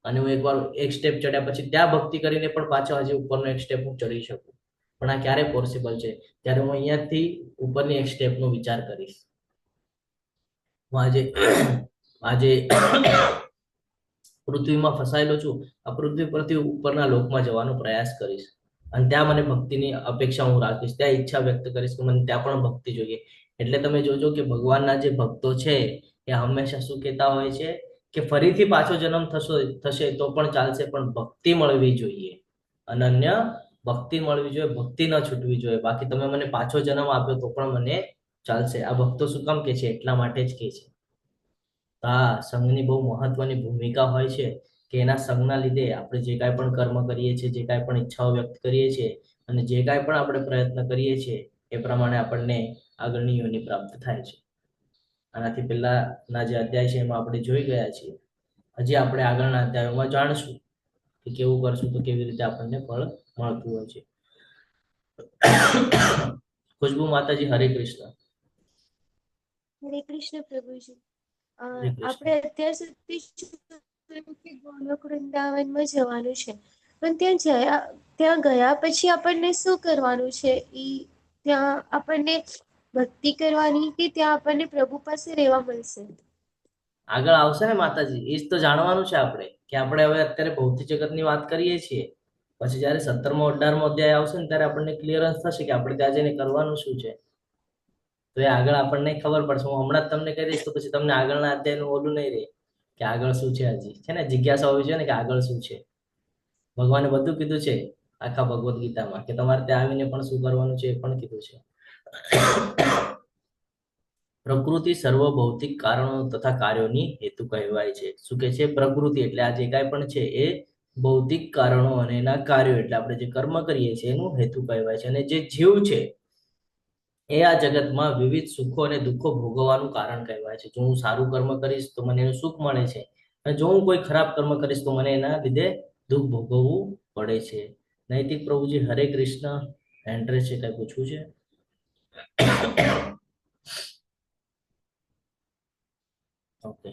અને હું એકવાર એક સ્ટેપ ચડ્યા પછી ત્યાં ભક્તિ કરીને પણ પાછો હજી ઉપરનો એક સ્ટેપ હું ચડી શકું. પણ આ ક્યારે પોસિબલ છે? ત્યારે હું અહીંયાથી ઉપરની એક સ્ટેપનો વિચાર કરીશ. હું આજે પૃથ્વીમાં ફસાયેલો છું, આ પૃથ્વી પરથી ઉપરના લોકમાં જવાનો પ્રયાસ કરીશ, અને ત્યાં મને ભક્તિની અપેક્ષા હું રાખીશ, ત્યાં ઈચ્છા વ્યક્ત કરીશ કે મને ત્યાં પણ ભક્તિ જોઈએ. એટલે તમે જોજો કે ભગવાનના જે ભક્તો છે એ હંમેશા શું કહેતા હોય છે કે ફરીથી પાછો જન્મ થશે તો પણ ચાલશે, પણ ભક્તિ મળવી જોઈએ, અનન્ય ભક્તિ મળવી જોઈએ, ભક્તિ ન છૂટવી જોઈએ. બાકી તમે મને પાછો જન્મ આપ્યો તો પણ મને ચાલશે. આ ભક્તો શું કામ કે છે? એટલા માટે જ કે છે. આ સંઘની બહુ મહત્વની ભૂમિકા હોય છે કે એના સંઘના લીધે આપણે જે કાંઈ પણ કર્મ કરીએ છીએ, જે કાંઈ પણ ઈચ્છાઓ વ્યક્ત કરીએ છીએ, અને જે કાંઈ પણ આપણે પ્રયત્ન કરીએ છીએ એ પ્રમાણે આપણને આગળની યોનિ પ્રાપ્ત થાય છે. આનાથી પહેલાના જે અધ્યાય છે એમાં આપણે જોઈ ગયા છીએ. હજી આપણે આગળના અધ્યાયોમાં જાણશું કે કેવું કરશું તો કેવી રીતે આપણને ફળ મળતું હોય છે. ખુશ્બુ માતાજી, હરે કૃષ્ણ. હરે કૃષ્ણ પ્રભુજી. હરે કૃષ્ણ. આપણે અત્યાર સુધી જોયું કે ગોલોક વૃંદાવનમાં જવાનું છે, પણ ત્યાં ગયા પછી આપણને શું કરવાનું છે? ત્યાં આપણને ભક્તિ કરવાની કે ત્યાં આપણને પ્રભુ પાસે રહેવા મળશે? આગળ આવશે ને માતાજી, એ જ તો જાણવાનું છે આપણે, કે આપણે હવે અત્યારે ભૌતિક જગતની વાત કરીએ છીએ, પછી જયારે 17મો 18મો અધ્યાય આવશે ને ત્યારે આપણને ક્લિયરન્સ થશે કે આપણે ત્યાં જઈને કરવાનું શું છે. તો એ આગળ આપણને ખબર પડશે. હું હમણાં જ તમને કહી દઈશ તો પછી તમને આગળના અધ્યાયનું ઓલું નહીં રહે કે આગળ શું છે. હજી છે ને જિજ્ઞાસા હોવી જોઈએ ને કે આગળ શું છે. ભગવાને બધું કીધું છે આખા ભગવદ્ ગીતામાં, કે તમારે ત્યાં આવીને પણ શું કરવાનું છે એ પણ કીધું છે. પ્રકૃતિ સર્વ ભૌતિક કારણો તથા કાર્યોની હેતુ કહેવાય છે. શું કે છે? પ્રકૃતિ એટલે આ જે કાંઈ પણ છે એ ભૌતિક કારણો અને એના કાર્યો એટલે આપણે જે કર્મ કરીએ છીએ એનું હેતુ કહેવાય છે. અને જે જીવ છે એ આ જગતમાં વિવિધ સુખો અને દુઃખો ભોગવવાનું કારણ કહેવાય છે. જો હું સારું કર્મ કરીશ તો મને એનું સુખ મળે છે, અને જો હું કોઈ ખરાબ કર્મ કરીશ તો મને એના લીધે દુઃખ ભોગવવું પડે છે. નૈતિક પ્રભુજી, હરે કૃષ્ણ. એન્ટ્રેસ છે, કઈ પૂછવું છે? ઓકે,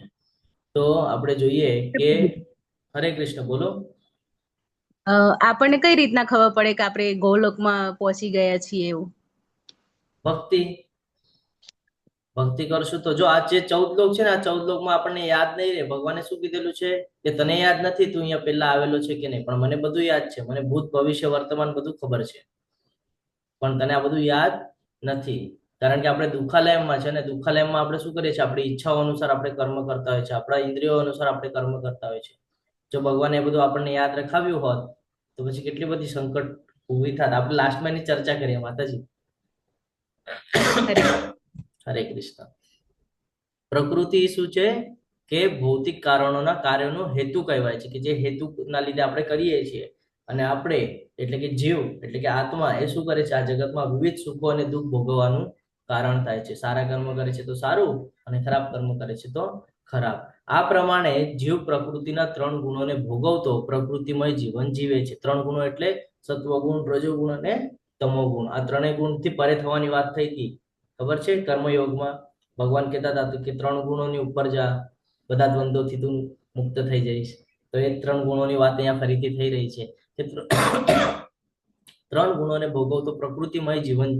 તો આપણે જોઈએ કે હરે કૃષ્ણ, બોલો. આપણને કઈ રીતના ખબર પડે કે આપણે ગોલોકમાં પહોંચી ગયા છીએ એવું? ભક્તિ કરશું તો. જો આ જે 14 લોક છે ને, આ 14 લોકમાં આપણને યાદ નહીં રહે. ભગવાને શું કીધેલું છે કે તને યાદ નથી તું અહીંયા પહેલા આવેલો છે કે નહીં, પણ મને બધું યાદ છે. મને ભૂત, ભવિષ્ય, વર્તમાન બધું ખબર છે, પણ તને આ બધું યાદ નથી. કારણ કે આપણે દુઃખાલયમાં છે, ને દુઃખાલયમાં આપણે શું કરીએ છીએ? આપણી ઈચ્છાઓ અનુસાર આપણે કર્મ કરતા હોય છે, આપણા ઇન્દ્રિયો અનુસાર આપણે કર્મ કરતા હોય છે. જો ભગવાને એ બધું આપણને યાદ રખાવ્યું હોત તો પછી કેટલી બધી સંકટ ઊભી થાત. આપણે લાસ્ટમાં એની ચર્ચા કરીએ માતાજી. હરે કૃષ્ણ. પ્રકૃતિ શું છે કે ભૌતિક કારણોના કાર્યોનો હેતુ કહેવાય છે, કે જે હેતુના લીધે આપણે કરીએ છીએ. અને આપણે એટલે કે જીવ એટલે કે આત્મા એ શું કરે છે? આ જગતમાં વિવિધ સુખો અને દુઃખ ભોગવવાનું કારણ થાય છે. સારા કર્મ કરે છે તો સારું, અને ખરાબ કર્મ કરે છે તો ખરાબ. આ પ્રમાણે જીવ પ્રકૃતિના 3 ગુણોને ભોગવતો પ્રકૃતિમય જીવન જીવે છે. 3 ગુણો એટલે સત્વગુણ, રજોગુણ અને તમોગુણ. આ 3 ગુણથી પરે થવાની વાત થઈ હતી, ખબર છે? કર્મયોગમાં ભગવાન કહેતા હતા કે 3 ગુણોની ઉપર જા, બધા દ્વંદ્વોથી તું મુક્ત થઈ જઈશ. તો એ 3 ગુણોની વાત અહીંયા ફરીથી થઈ રહી છે. 3 ગુણોને ભોગવતો પ્રકૃતિમય જીવન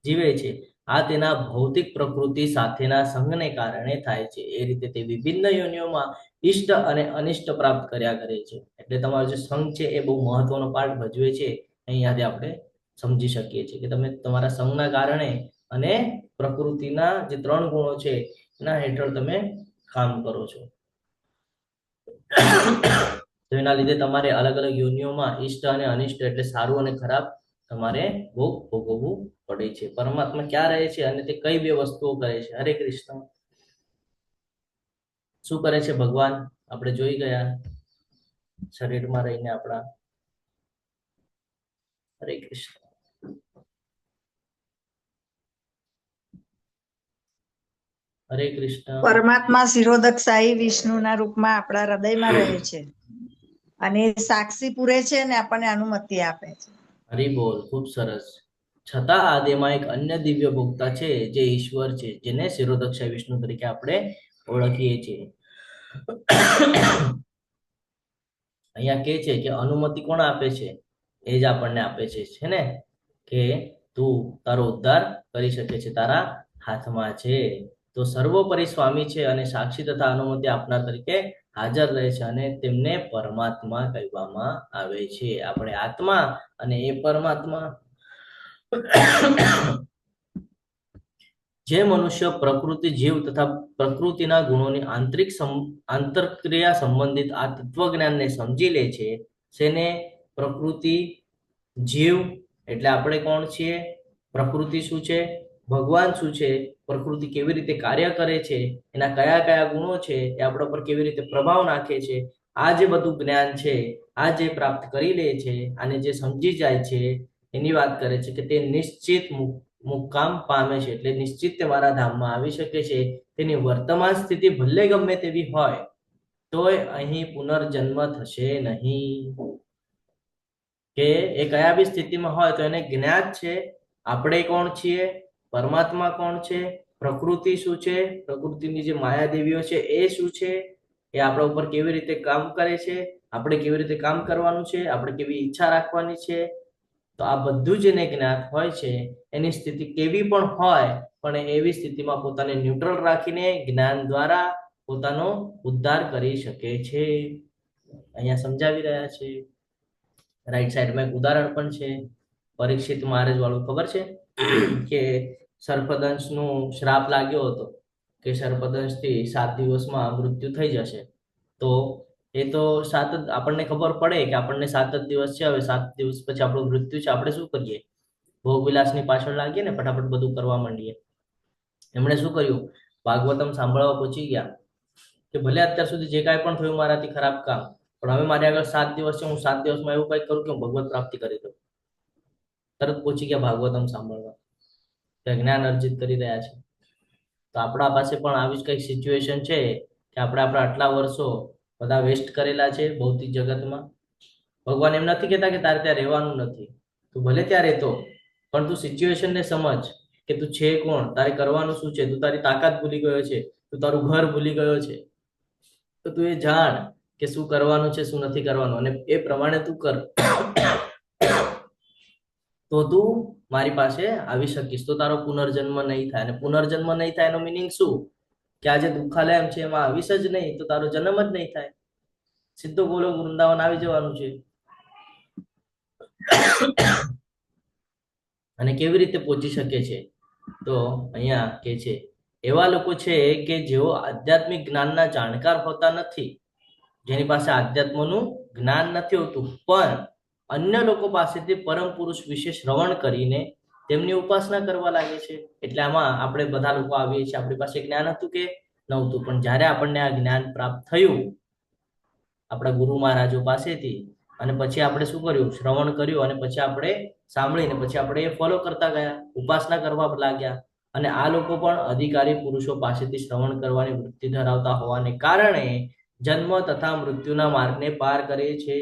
જીવે છે. આ તેના ભૌતિક પ્રકૃતિ સાથેના સંઘને કારણે થાય છે. એ રીતે તે વિભિન્ન યોનિઓમાં ઇષ્ટ અને અનિષ્ટ પ્રાપ્ત કર્યા કરે છે. એટલે તમારો જે સંઘ છે એ બહુ મહત્વનો પાર્ટ ભજવે છે. અહીંયાથી આપણે સમજી શકીએ છીએ કે તમે તમારા સંઘના કારણે અને પ્રકૃતિના જે 3 ગુણો છે એના હેઠળ તમે કામ કરો છો. તો એના લીધે તમારે અલગ અલગ યોનિઓમાં ઇષ્ટ અને અનિષ્ટ એટલે સારું અને ખરાબ તમારે ભોગ ભોગવવું પડે છે. પરમાત્મા ક્યાં રહે છે અને તે કઈ 2 વસ્તુઓ કરે છે? હરે કૃષ્ણ. શું કરે છે ભગવાન? આપણે જોઈ ગયા શરીરમાં રહીને આપણા. હરે કૃષ્ણ. હરે કૃષ્ણ. પરમાત્મા શિરોદક સાઈ વિષ્ણુના રૂપમાં આપણા હૃદયમાં રહે છે. અને એ સાક્ષી પૂરે છે અને આપણને અનુમતિ આપે છે. હરી બોલ, ખૂબ સરસ. છતાં આ દેહમાં એક અન્ય દિવ્ય ભોગતા છે જે ઈશ્વર છે, જેને શિરોદક્ષા વિષ્ણુ તરીકે આપણે ઓળખીએ છીએ. અહીંયા કે છે કે અનુમતિ કોણ આપે છે? એ જ આપણને આપે છે ને, કે તું તારો ઉદ્ધાર કરી શકે છે, તારા હાથમાં છે. તો સર્વોપરી સ્વામી છે અને સાક્ષી તથા અનુમતિ આપનાર તરીકે હાજર રહે છે અને તેમને પરમાત્મા કહેવામાં આવે છે. આપણે આત્મા અને એ પરમાત્મા. જે મનુષ્ય પ્રકૃતિ, જીવ તથા પ્રકૃતિના ગુણોની આંતરક્રિયા સંબંધિત આ તત્વજ્ઞાનને સમજી લે છે, તેને પ્રકૃતિ, જીવ એટલે આપણે કોણ છીએ, પ્રકૃતિ શું છે, ભગવાન શું છે, પ્રકૃતિ કેવી રીતે કાર્ય કરે છે, એના કયા કયા ગુણો છે, એ આપણા પર કેવી રીતે પ્રભાવ નાખે છે, આ જે બધું જ્ઞાન છે, આ જે પ્રાપ્ત કરી લે છે, અને જે સમજી જાય છે, એની વાત કરે છે કે તે નિશ્ચિત મુકામ પામે છે. એટલે નિશ્ચિત તે મારા ધામમાં આવી શકે છે. તેની વર્તમાન સ્થિતિ ભલે ગમે તેવી હોય તોય અહીં પુનર્જન્મ થશે નહીં. કે એ કયા બી સ્થિતિમાં હોય તો એને જ્ઞાત છે આપણે કોણ છીએ, પરમાત્મા કોણ છે, પ્રકૃતિ શું છે, પ્રકૃતિની જે માયાદેવીઓ છે એ શું છે, એ આપણા ઉપર કેવી રીતે કામ કરે છે, આપણે કેવી રીતે કામ કરવાનું છે, આપણે કેવી ઈચ્છા રાખવાની છે. તો આ બધું જ એને જ્ઞાત હોય છે. એની સ્થિતિ કેવી પણ હોય પણ એવી સ્થિતિમાં પોતાને ન્યુટ્રલ રાખીને જ્ઞાન દ્વારા પોતાનો ઉદ્ધાર કરી શકે છે. અહીંયા સમજાવી રહ્યા છે. રાઈટ સાઈડમાં એક ઉદાહરણ પણ છે, પરીક્ષિત મહારાજ વાળું, ખબર છે કે સર્પદંશનું શ્રાપ લાગ્યો હતો કે સર્પદંશથી 7 દિવસમાં મૃત્યુ થઈ જશે. તો એ તો આપણને ખબર પડે કે આપણને 7 જ દિવસ છે, હવે 7 દિવસ પછી આપણું મૃત્યુ છે, આપણે શું કરીએ, ભોગવિલાસની પાછળ લાગીએ ને, ફટાફટ બધું કરવા માંડીએ. એમણે શું કર્યું, ભાગવતમ સાંભળવા પહોંચી ગયા કે ભલે અત્યાર સુધી જે કાંઈ પણ થયું મારાથી ખરાબ કામ, પણ હવે મારી આગળ 7 દિવસ છે, હું 7 દિવસમાં એવું કંઈક કરું કે હું ભગવત પ્રાપ્તિ કરી દઉં. તરત પહોંચી ગયા ભાગવતમ સાંભળવા, ત્યાં જ્ઞાન અર્જિત કરી રહ્યા છે. તો આપણા પાસે પણ આવી જ કંઈક સિચ્યુએશન છે કે આપણે આપણા આટલા વર્ષો બધા વેસ્ટ કરેલા છે ભૌતિક જગતમાં. ભગવાન એમ નથી કહેતા કે તારે ત્યાં રહેવાનું નથી, તું ભલે ત્યાં રહેતો, પણ તું સિચ્યુએશનને સમજ કે તું છે કોણ, તારે કરવાનું શું છે, તું તારી તાકાત ભૂલી ગયો છે, તું તારું ઘર ભૂલી ગયો છે. તો તું એ જાણ કે શું કરવાનું છે, શું નથી કરવાનું, અને એ પ્રમાણે તું કર, તો તું મારી પાસે આવી શકીશ. તો તારો પુનર્જન્મ નહીં થાય. અને પુનર્જન્મ નહીં થાય એનો મિનિંગ શું, કે આજે દુઃખાલય એમ છે એમાં આવીશ જ નહીં, તો તારો જન્મ જ નહીં થાય, સીધો ગોલોક વૃંદાવન આવી જવાનું છે. અને કેવી રીતે પહોંચી શકે છે, તો અહીંયા કે છે એવા લોકો છે કે જેઓ આધ્યાત્મિક જ્ઞાનના જાણકાર હોતા નથી, જેની પાસે આધ્યાત્મનું જ્ઞાન નથી હોતું, પણ અન્ય લોકો પાસેથી પરમ પુરુષ વિશે શ્રવણ કરીને તેમની ઉપાસના કરવા લાગે છે. એટલે આમાં આપણે બધા લોકો આવીએ છીએ, આપણી પાસે જ્ઞાન હતું કે નહોતું, પણ જ્યારે આપણને આ જ્ઞાન પ્રાપ્ત થયું આપણા ગુરુ મહારાજો પાસેથી, અને પછી આપણે શું કર્યું, શ્રવણ કર્યું, અને પછી આપણે સાંભળીને પછી આપણે એ ફોલો કરતા ગયા, ઉપાસના કરવા લાગ્યા. અને આ લોકો પણ અધિકારી પુરુષો પાસેથી શ્રવણ કરવાની વૃત્તિ ધરાવતા હોવાને કારણે જન્મ તથા મૃત્યુના માર્ગને પાર કરે છે.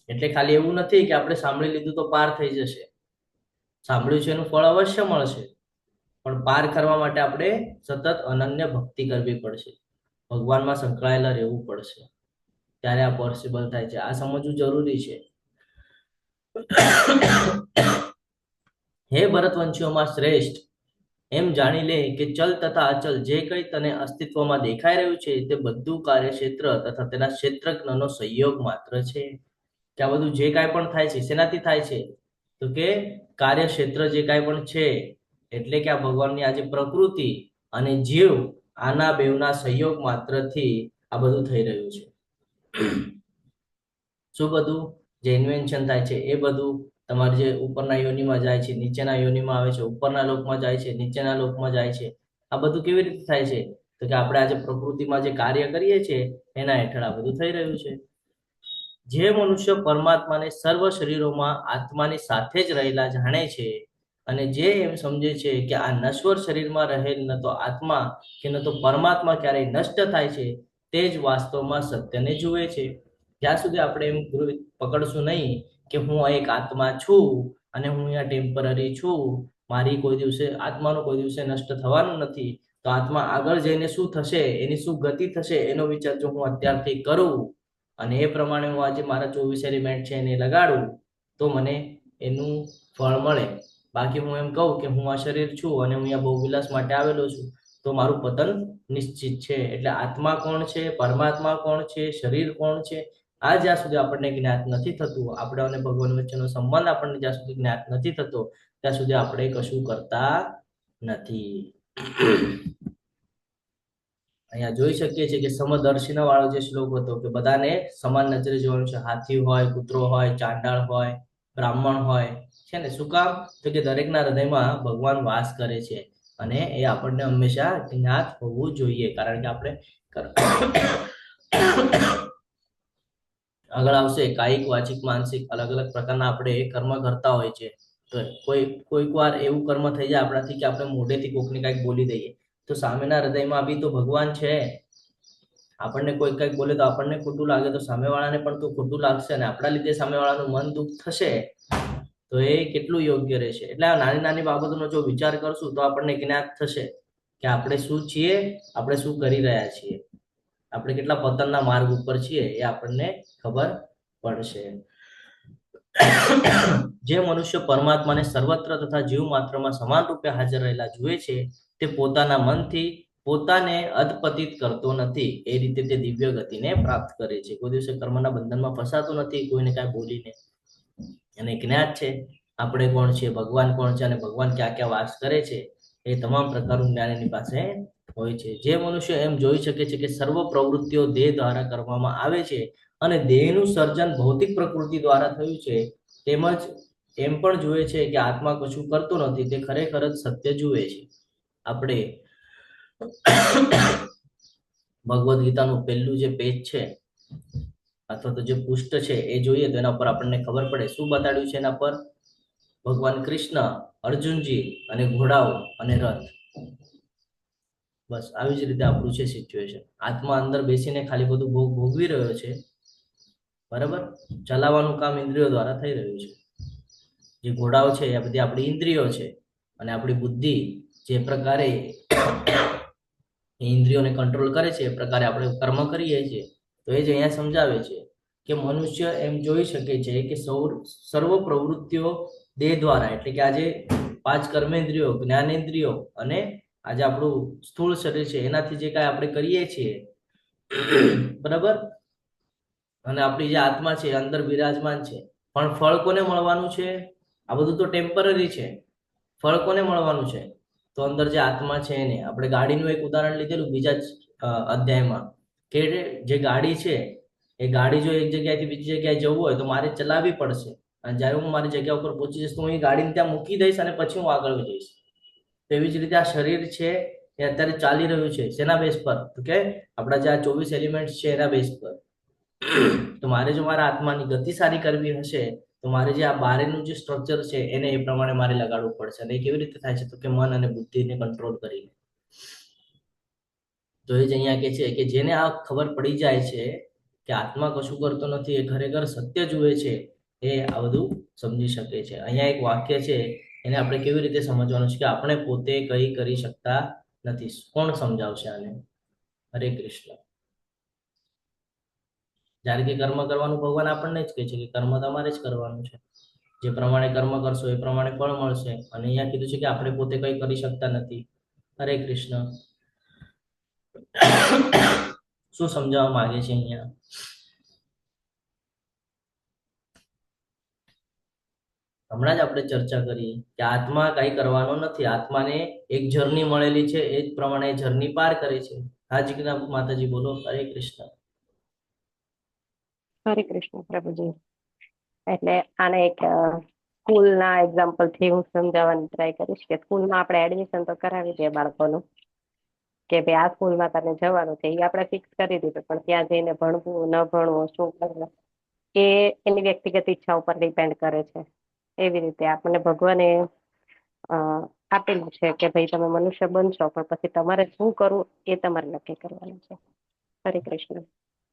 એટલે ખાલી એવું નથી કે આપણે સાંભળી લીધું તો પાર થઈ જશે, સાંભળ્યું છે એનું ફળ અવશ્ય મળશે, પણ પાર કરવા માટે આપણે સતત અનન્ય ભક્તિ કરવી પડશે, ભગવાનમાં સંકળાયેલા રહેવું પડશે, ત્યારે આ પોસિબલ થાય છે. આ સમજવું જરૂરી છે. હે ભરતવંશીઓમાં શ્રેષ્ઠ, એમ જાણી લે કે ચલ તથા અચલ જે કંઈ તને અસ્તિત્વમાં દેખાઈ રહ્યું છે તે બધું કાર્યક્ષેત્ર તથા તેના ક્ષેત્રજ્ઞનો સંયોગ માત્ર છે. કે આ બધું જે કાંઈ પણ થાય છે શેનાથી થાય છે, તો કે કાર્યક્ષેત્ર જે કાંઈ પણ છે, એટલે કે આ ભગવાનની આજે પ્રકૃતિ અને જીવ, આના બેવના સંયોગ માત્રથી આ બધું થઈ રહ્યું છે. શું બધું જે ઇન્વેન્શન થાય છે એ બધું તમારે જે ઉપરના યોનિમાં જાય છે, નીચેના યોનિમાં આવે છે, ઉપરના લોકમાં જાય છે, નીચેના લોકમાં જાય છે. આ બધું કેવી રીતે થાય છે, તો કે આપણે આજે પ્રકૃતિમાં જે કાર્ય કરીએ છીએ એના હેઠળ આ બધું થઈ રહ્યું છે. જે મનુષ્ય પરમાત્માને સર્વ શરીરોમાં આત્માની સાથે જ રહેલા જાણે છે, અને જે એમ સમજે છે કે આ નશ્વર શરીરમાં રહેલ ન તો આત્મા કે ન તો પરમાત્મા ક્યારેય નષ્ટ થાય છે, તે જ વાસ્તવમાં સત્યને જુએ છે. જ્યાં સુધી આપણે એમ પકડશું નહીં કે હું એક આત્મા છું અને હું અહીંયા ટેમ્પરરી છું, મારી કોઈ દિવસે આત્માનું કોઈ દિવસે નષ્ટ થવાનું નથી, તો આત્મા આગળ જઈને શું થશે, એની શું ગતિ થશે, એનો વિચાર જો હું અત્યારથી કરું અને એ પ્રમાણે હું આજે મારા 24 એલિમેન્ટ છે એને લગાડું તો મને એનું ફળ મળે. બાકી હું એમ કહું કે હું આ શરીર છું અને હું અહીંયા ભોગવિલાસ માટે આવેલો છું, તો મારું પતન નિશ્ચિત છે. એટલે આત્મા કોણ છે, પરમાત્મા કોણ છે, શરીર કોણ છે, આ જ્યાં સુધી આપણને જ્ઞાત નથી થતું, આપણે અને ભગવાન વચ્ચેનો સંબંધ આપણને જ્યાં સુધી જ્ઞાત નથી થતો, ત્યાં સુધી આપણે કશું કરતા નથી. અહીંયા જોઈ શકીએ છીએ કે સમદર્શિના વાળો જે શ્લોક હતો કે બધાને સમાન નજરે જોવાનું છે. હાથી હોય, કૂતરો હોય, ચાંડાળ હોય, બ્રાહ્મણ હોય, છે ને. શું કામ? તો કે દરેકના હૃદયમાં ભગવાન વાસ કરે છે અને એ આપણને હંમેશા જ્ઞાત હોવું જોઈએ. કારણ કે આપણે આગળ આવશે કાયિક, વાચિક, માનસિક અલગ અલગ પ્રકારના આપણે કર્મ કરતા હોય છે. તો કોઈક વાર એવું કર્મ થઈ જાય આપણાથી કે આપણે મોઢેથી કોકને કંઈક બોલી દઈએ, તો સામેના હૃદયમાં બી તો ભગવાન છે. આપણને કોઈ કંઈક બોલે તો આપણને ખોટું લાગે, તો સામેવાળાને પણ તો ખોટું લાગશે અને આપણા લીધે સામેવાળાનું મન દુઃખ થશે, તો એ કેટલું યોગ્ય રહેશે. એટલે આ નાની નાની બાબતોનો જો વિચાર કરશું તો આપણને જ્ઞાત થશે કે આપણે શું છીએ, આપણે શું કરી રહ્યા છીએ, આપણે કેટલા પતનના માર્ગ ઉપર છીએ એ આપણને ખબર પડશે. જે મનુષ્ય પરમાત્માને સર્વત્ર તથા જીવ માત્રમાં સમાન રૂપે હાજર રહેલા જુએ છે, તે પોતાના મનથી પોતાને અધપતિત કરતો નથી. એ રીતે તે દિવ્ય ગતિને પ્રાપ્ત કરે છે. કોઈ દિવસે કર્મના બંધનમાં ફસાતો નથી કોઈને કાંઈ બોલીને. અને જ્ઞાત છે આપણે કોણ છે, ભગવાન કોણ છે અને ભગવાન ક્યાં ક્યાં વાસ કરે છે, એ તમામ પ્રકારનું જ્ઞાન એની પાસે હોય છે. જે મનુષ્ય એમ જોઈ શકે છે કે સર્વ પ્રવૃત્તિઓ દેહ દ્વારા કરવામાં આવે છે અને દેહનું સર્જન ભૌતિક પ્રકૃતિ દ્વારા થયું છે, તેમજ એમ પણ જુએ છે કે આત્મા કશું કરતો નથી, તે ખરેખર જ સત્ય જુએ છે. આપણે ભગવદ્ ગીતાનું પહેલું જે પેજ છે અથવા તો જે પૃષ્ઠ છે એ જોઈએ તો એના પર આપણને ખબર પડે શું બતાડ્યું છે. એના પર ભગવાન કૃષ્ણ, અર્જુનજી અને ઘોડાઓ અને રથ. બસ આવી જ રીતે આપણું છે સિચ્યુએશન. આત્મા અંદર બેસીને ખાલી બધું ભોગવી રહ્યો છે, બરાબર. ચલાવવાનું કામ ઇન્દ્રિયો દ્વારા થઈ રહ્યું છે. જે ઘોડાઓ છે એ બધી આપણી ઇન્દ્રિયો છે અને આપણી બુદ્ધિ જે પ્રકારે ઇન્દ્રિયોને કંટ્રોલ કરે છે એ પ્રકારે આપણે કર્મ કરીએ છીએ. તો એ જ અહીંયા સમજાવે છે કે મનુષ્ય એમ જોઈ શકે છે કે સર્વ પ્રવૃત્તિઓ દેહ દ્વારા, એટલે કે આજે 5 કર્મેન્દ્રિયો, જ્ઞાનેન્દ્રિયો અને આજે આપણું સ્થૂળ શરીર છે એનાથી જે કાંઈ આપણે કરીએ છીએ, બરાબર, અને આપણી જે આત્મા છે અંદર બિરાજમાન છે. પણ ફળ કોને મળવાનું છે? આ બધું તો ટેમ્પરરી છે. ફળ કોને મળવાનું છે? તો અંદર જે આત્મા છે એને. આપણે ગાડીનું એક ઉદાહરણ લીધેલું બીજા જ અધ્યાયમાં કે જે ગાડી છે એ ગાડી જો એક જગ્યાએથી બીજી જગ્યાએ જવું હોય તો મારે ચલાવવી પડશે, અને જ્યારે હું મારી જગ્યા ઉપર પહોંચી જઈશ તો હું એ ગાડીને ત્યાં મૂકી દઈશ અને પછી હું આગળ જઈશ. તો એવી જ રીતે આ શરીર છે એ અત્યારે ચાલી રહ્યું છે. શેના બેઝ પર? તો કે આપણા જે આ 24 એલિમેન્ટ્સ છે એના બેઝ પર. તો મારે જો મારા આત્માની ગતિ સારી કરવી હશે તો મારે જે આ બારેનું જે સ્ટ્રક્ચર છે એને એ પ્રમાણે મારે લગાડવું પડશે. અને એ કેવી રીતે થાય છે? તો કે મન અને બુદ્ધિને કંટ્રોલ કરીને. તો એ જ અહીંયા કે છે કે જેને આ ખબર પડી જાય છે કે આત્મા કશું કરતો નથી, એ ખરેખર સત્ય જુએ છે, એ આ બધું સમજી શકે છે. અહીંયા એક વાક્ય છે એને આપણે કેવી રીતે સમજવાનું છે કે આપણે પોતે કંઈ કરી શકતા નથી. કોણ સમજાવશે આને? હરે કૃષ્ણ. જ્યારે કે કર્મ કરવાનું ભગવાન આપણને જ કહે છે કે કર્મ તમારે જ કરવાનું છે. જે પ્રમાણે કર્મ કરશો એ પ્રમાણે ફળ મળશે. અને અહીંયા કીધું છે કે આપણે પોતે કંઈ કરી શકતા નથી. હરે કૃષ્ણ. શું સમજાવવા માંગે છે અહીંયા? હમણાં જ આપણે ચર્ચા કરી કે આત્મા કઈ કરવાનો નથી. આત્માને એક જર્ની મળેલી છે, એ જ પ્રમાણે જર્ની પાર કરે છે. હાજી જ્ઞાન માતાજી બોલો. હરે કૃષ્ણ. હરે કૃષ્ણ પ્રભુજી. એટલે આને એક સ્કૂલના એક્ઝામ્પલ થી હું સમજાવવાની ટ્રાય કરીશ કે સ્કૂલમાં આપણે એડમિશન તો કરાવી દઈએ બાળકોનું કે ભાઈ આ સ્કૂલમાં તને જવાનું છે, એ આપણે ફિક્સ કરી દીધું. પણ ત્યાં જઈને ભણવું ન ભણવું, શું કરવું, એ એની વ્યક્તિગત ઈચ્છા ઉપર ડિપેન્ડ કરે છે. એવી રીતે આપણને ભગવાને આપેલું છે કે ભાઈ તમે મનુષ્ય બનશો પણ પછી તમારે શું કરવું એ તમારે નક્કી કરવાનું છે. હરે કૃષ્ણ.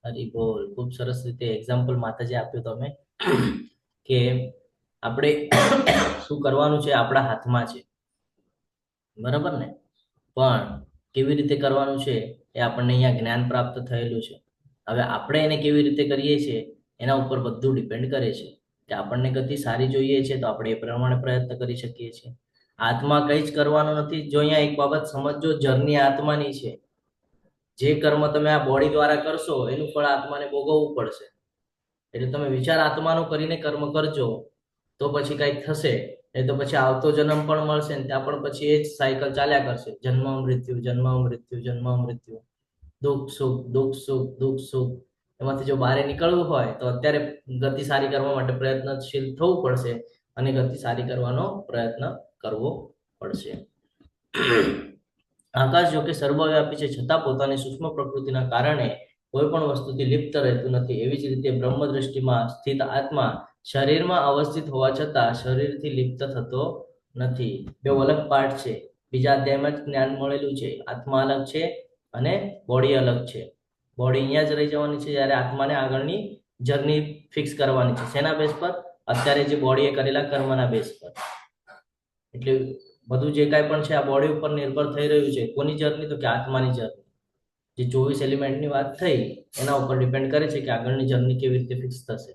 હરી બોલ. ખૂબ સરસ રીતે એક્ઝામ્પલ માતાજી આપ્યું તમે કે આપણે શું કરવાનું છે આપણા હાથમાં છે, બરાબર ને? પણ કેવી રીતે કરવાનું છે એ આપણને અહીંયા જ્ઞાન પ્રાપ્ત થયેલું છે. હવે આપણે એને કેવી રીતે કરીએ છીએ એના ઉપર બધું ડિપેન્ડ કરે છે કે આપણને ગતિ સારી જોઈએ છે તો આપણે એ પ્રમાણે પ્રયત્ન કરી શકીએ છીએ. આત્મા કંઈ જ કરવાનું નથી. જો અહીંયા એક બાબત સમજો, જર્ની આત્માની છે. જે કર્મ તમે આ બોડી દ્વારા કરશો એનું ફળ આત્માને ભોગવવું પડશે. એટલે તમે વિચાર આત્માનો કરીને કર્મ કરજો તો પછી કંઈક થશે, એ તો પછી આવતો જન્મ પણ મળશે ને ત્યાં પણ પછી એ જ સાયકલ ચાલ્યા કરશે. જન્મ મૃત્યુ, જન્મ મૃત્યુ, જન્મ મૃત્યુ, દુઃખ સુખ, દુઃખ સુખ, દુઃખ સુખ. એમાંથી જો બહાર નીકળવું હોય તો અત્યારે ગતિ સારી કરવા માટે પ્રયત્નશીલ થવું પડશે અને ગતિ સારી કરવાનો પ્રયત્ન કરવો પડશે. આકાશ જો કે સર્વવ્યાપી છે છતાં પોતાની સૂક્ષ્મ પ્રકૃતિના કારણે કોઈ પણ વસ્તુથી લિપ્ત રહેતું નથી. એવી જ રીતે બ્રહ્મ દ્રષ્ટિમાં સ્થિત આત્મા શરીરમાં અવસ્થિત હોવા છતાં શરીરથી લિપ્ત થતો નથી. બે અલગ પાર્ટ છે. બીજા અધ્યાયમાં જ જ્ઞાન મળેલું છે. આત્મા અલગ છે અને બોડી અલગ છે. બોડી અહીંયા જ રહી જવાની છે જ્યારે આત્માને આગળની જર્ની ફિક્સ કરવાની છે. શેના બેઝ પર? અત્યારે જે બોડીએ કરેલા કર્મના બેઝ પર. એટલે બધું જે કાંઈ પણ છે આ બોડી ઉપર નિર્ભર થઈ રહ્યું છે. કોની જર્ની? તો કે આત્માની જર્ની. જે 24 એલિમેન્ટની વાત થઈ એના ઉપર ડિપેન્ડ કરે છે કે આગળની જર્ની કેવી રીતે ફિક્સ થશે.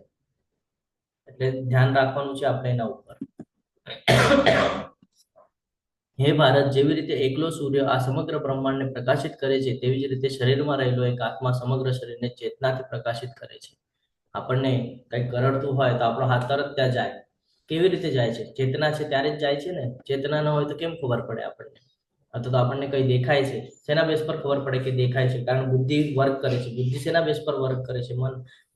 એટલે ધ્યાન રાખવાનું છે આપણે એના ઉપર. હે ભારત, જેવી રીતે એકલો સૂર્ય આ સમગ્ર બ્રહ્માંડને પ્રકાશિત કરે છે તેવી જ રીતે શરીરમાં રહેલો એક આત્મા સમગ્ર શરીરને ચેતનાથી પ્રકાશિત કરે છે. આપણને કંઈક કરડતું હોય તો આપણો હાથ તરત ત્યાં જાય. કેવી રીતે જાય છે? ચેતના છે ત્યારે જ જાય છે ને. ચેતના ન હોય તો કેમ ખબર પડે આપણને? અથવા તો આપણને કંઈ દેખાય છે, શેના બેઝ પર ખબર પડે કે દેખાય છે? કારણ બુદ્ધિ વર્ક કરે છે. બુદ્ધિ શેના બેઝ પર વર્ક કરે છે?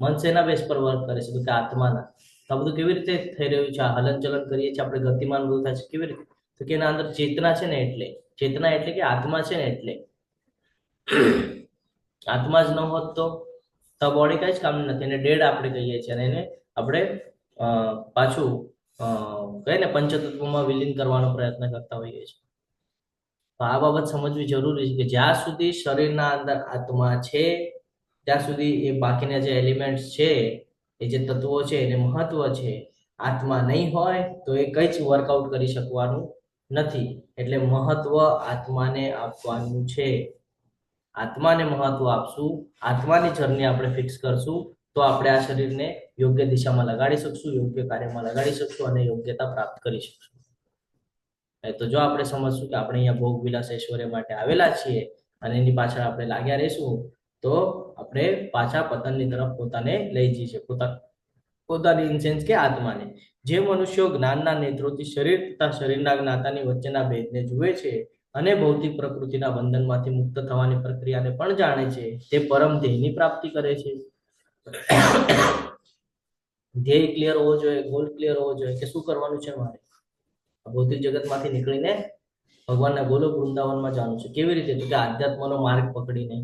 મન શેના બેઝ પર વર્ક કરે છે? તો કે આત્માના. તો આ બધું કેવી રીતે થઈ રહ્યું છે? આ હલનચલન કરીએ છીએ આપણે, ગતિમાન બધું થાય છે કેવી રીતે? તો કે એના અંદર ચેતના છે ને એટલે. ચેતના એટલે કે આત્મા છે ને એટલે. આત્મા જ ન હોત તો બોડી કઈ જ કામની નથી. એને ડેડ આપણે કહીએ છીએ અને એને આપણે પાછું કહે ને પંચતત્વમાં વિલીન કરવાનો પ્રયત્ન કરતા હોઈએ છીએ. તો આ બાબત સમજવી જરૂરી છે કે જ્યાં સુધી શરીરના અંદર આત્મા છે ત્યાં સુધી એ બાકીના જે એલિમેન્ટ્સ છે, એ જે તત્વો છે એને મહત્વ છે. આત્મા નહીં હોય તો એ કંઈ જ વર્કઆઉટ કરી શકવાનું નથી. એટલે મહત્વ આત્માને આપવાનું છે. આત્માને મહત્વ આપશું, આત્માની જર્ની આપણે ફિક્સ કરશું તો આપણે આ શરીરને યોગ્ય દિશામાં લગાડી શકશું, યોગ્ય કાર્યમાં લગાડી શકશું અને યોગ્યતા પ્રાપ્ત કરી શકશું. તો જો આપણે સમજશું કે આપણે અહીંયા ભોગ વિલાસ ઐશ્વર્ય માટે આવેલા છીએ અને એની પાછળ આપણે લાગ્યા રહીશું તો આપણે પાછા પતનની તરફ પોતાને લઈ જઈએ. પોતાની ઇન્સેન્સ કે આત્માને. જે મનુષ્યો જ્ઞાનના નેત્રોથી શરીર તથા શરીરના જ્ઞાતાની વચ્ચેના ભેદને જુએ છે અને ભૌતિક પ્રકૃતિના બંધનમાંથી મુક્ત થવાની પ્રક્રિયાને પણ જાણે છે તે પરમ ધ્યેયની પ્રાપ્તિ કરે છે. ધ્યેય ક્લિયર હોવો જોઈએ, ગોલ ક્લિયર હોવો જોઈએ કે શું કરવાનું છે મારે. ભૌતિક જગતમાંથી નીકળીને ભગવાનના ગોલોક વૃંદાવનમાં જવાનું છે. કેવી રીતે? તો કે આધ્યાત્મનો માર્ગ પકડીને.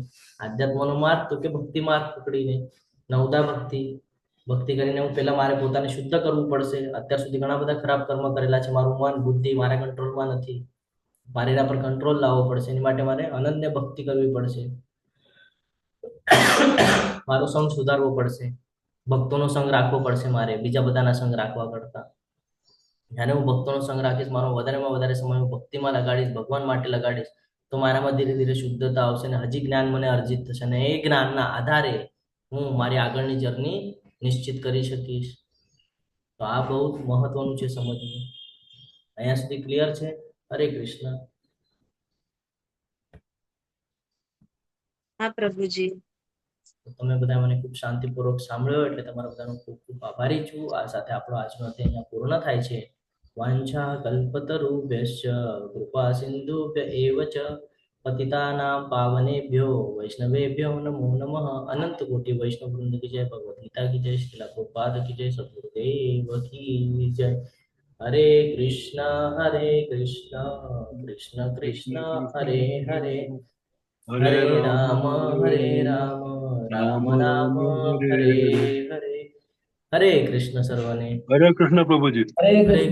આધ્યાત્મનો માર્ગ તો કે ભક્તિ માર્ગ પકડીને. નવદા ભક્તિ કરીને હું પહેલા મારે પોતાને શુદ્ધ કરવું પડશે. અત્યાર સુધી ઘણા બધા ખરાબ કર્મ કરેલા છે. મારું મન બુદ્ધિ મારા કંટ્રોલમાં નથી. મારે એના પર કંટ્રોલ લાવવો પડશે. એની માટે મારે અનન્ય ભક્તિ કરવી પડશે. મારો સંગ સુધારવો પડશે. ભક્તોનો સંગ રાખવો પડશે મારે બીજા બધાના સંગ રાખવા કરતા. જ્યારે હું ભક્તોનો સંગ રાખીશ, મારો વધારેમાં વધારે સમય હું ભક્તિમાં લગાડીશ, ભગવાન માટે લગાડીશ તો મારામાં ધીરે ધીરે શુદ્ધતા આવશે અને હજી જ્ઞાન મને અર્જિત થશે અને એ જ્ઞાનના આધારે હું મારી આગળની જર્ની નિશ્ચિત કરી શકીશ. તો આ બહુ મહત્વનું છે સમજવું. અહીંયા સુધી ક્લિયર છે? હરે કૃષ્ણ. હા પ્રભુજી. તમે બધા મને ખૂબ શાંતિપૂર્વક સાંભળ્યો એટલે તમારા બધાનો ખૂબ ખૂબ આભારી છું. આ સાથે આપણો આજનો અધ્યાય અહીંયા પૂર્ણ થાય છે. વાંછા કલ્પતરુભ્યશ્ચ કૃપા સિંધુભ્ય એવ ચ પતિતાનાં પાવનેભ્યો વૈષ્ણવેભ્યો નમો નમઃ. અનંત કોટી વૈષ્ણવ વૃંદ કી જય, ભગવદ ગીતા કી જય, શ્રીલ પ્રભુપાદ કી જય, સદગુરુદેવ કી જય. હરે કૃષ્ણ કૃષ્ણ કૃષ્ણ હરે હરે, હરે રામ રામ રામ હરે હરે. હરે કૃષ્ણ સર્વને. હરે કૃષ્ણ પ્રભુજી. હરે કૃષ્ણ.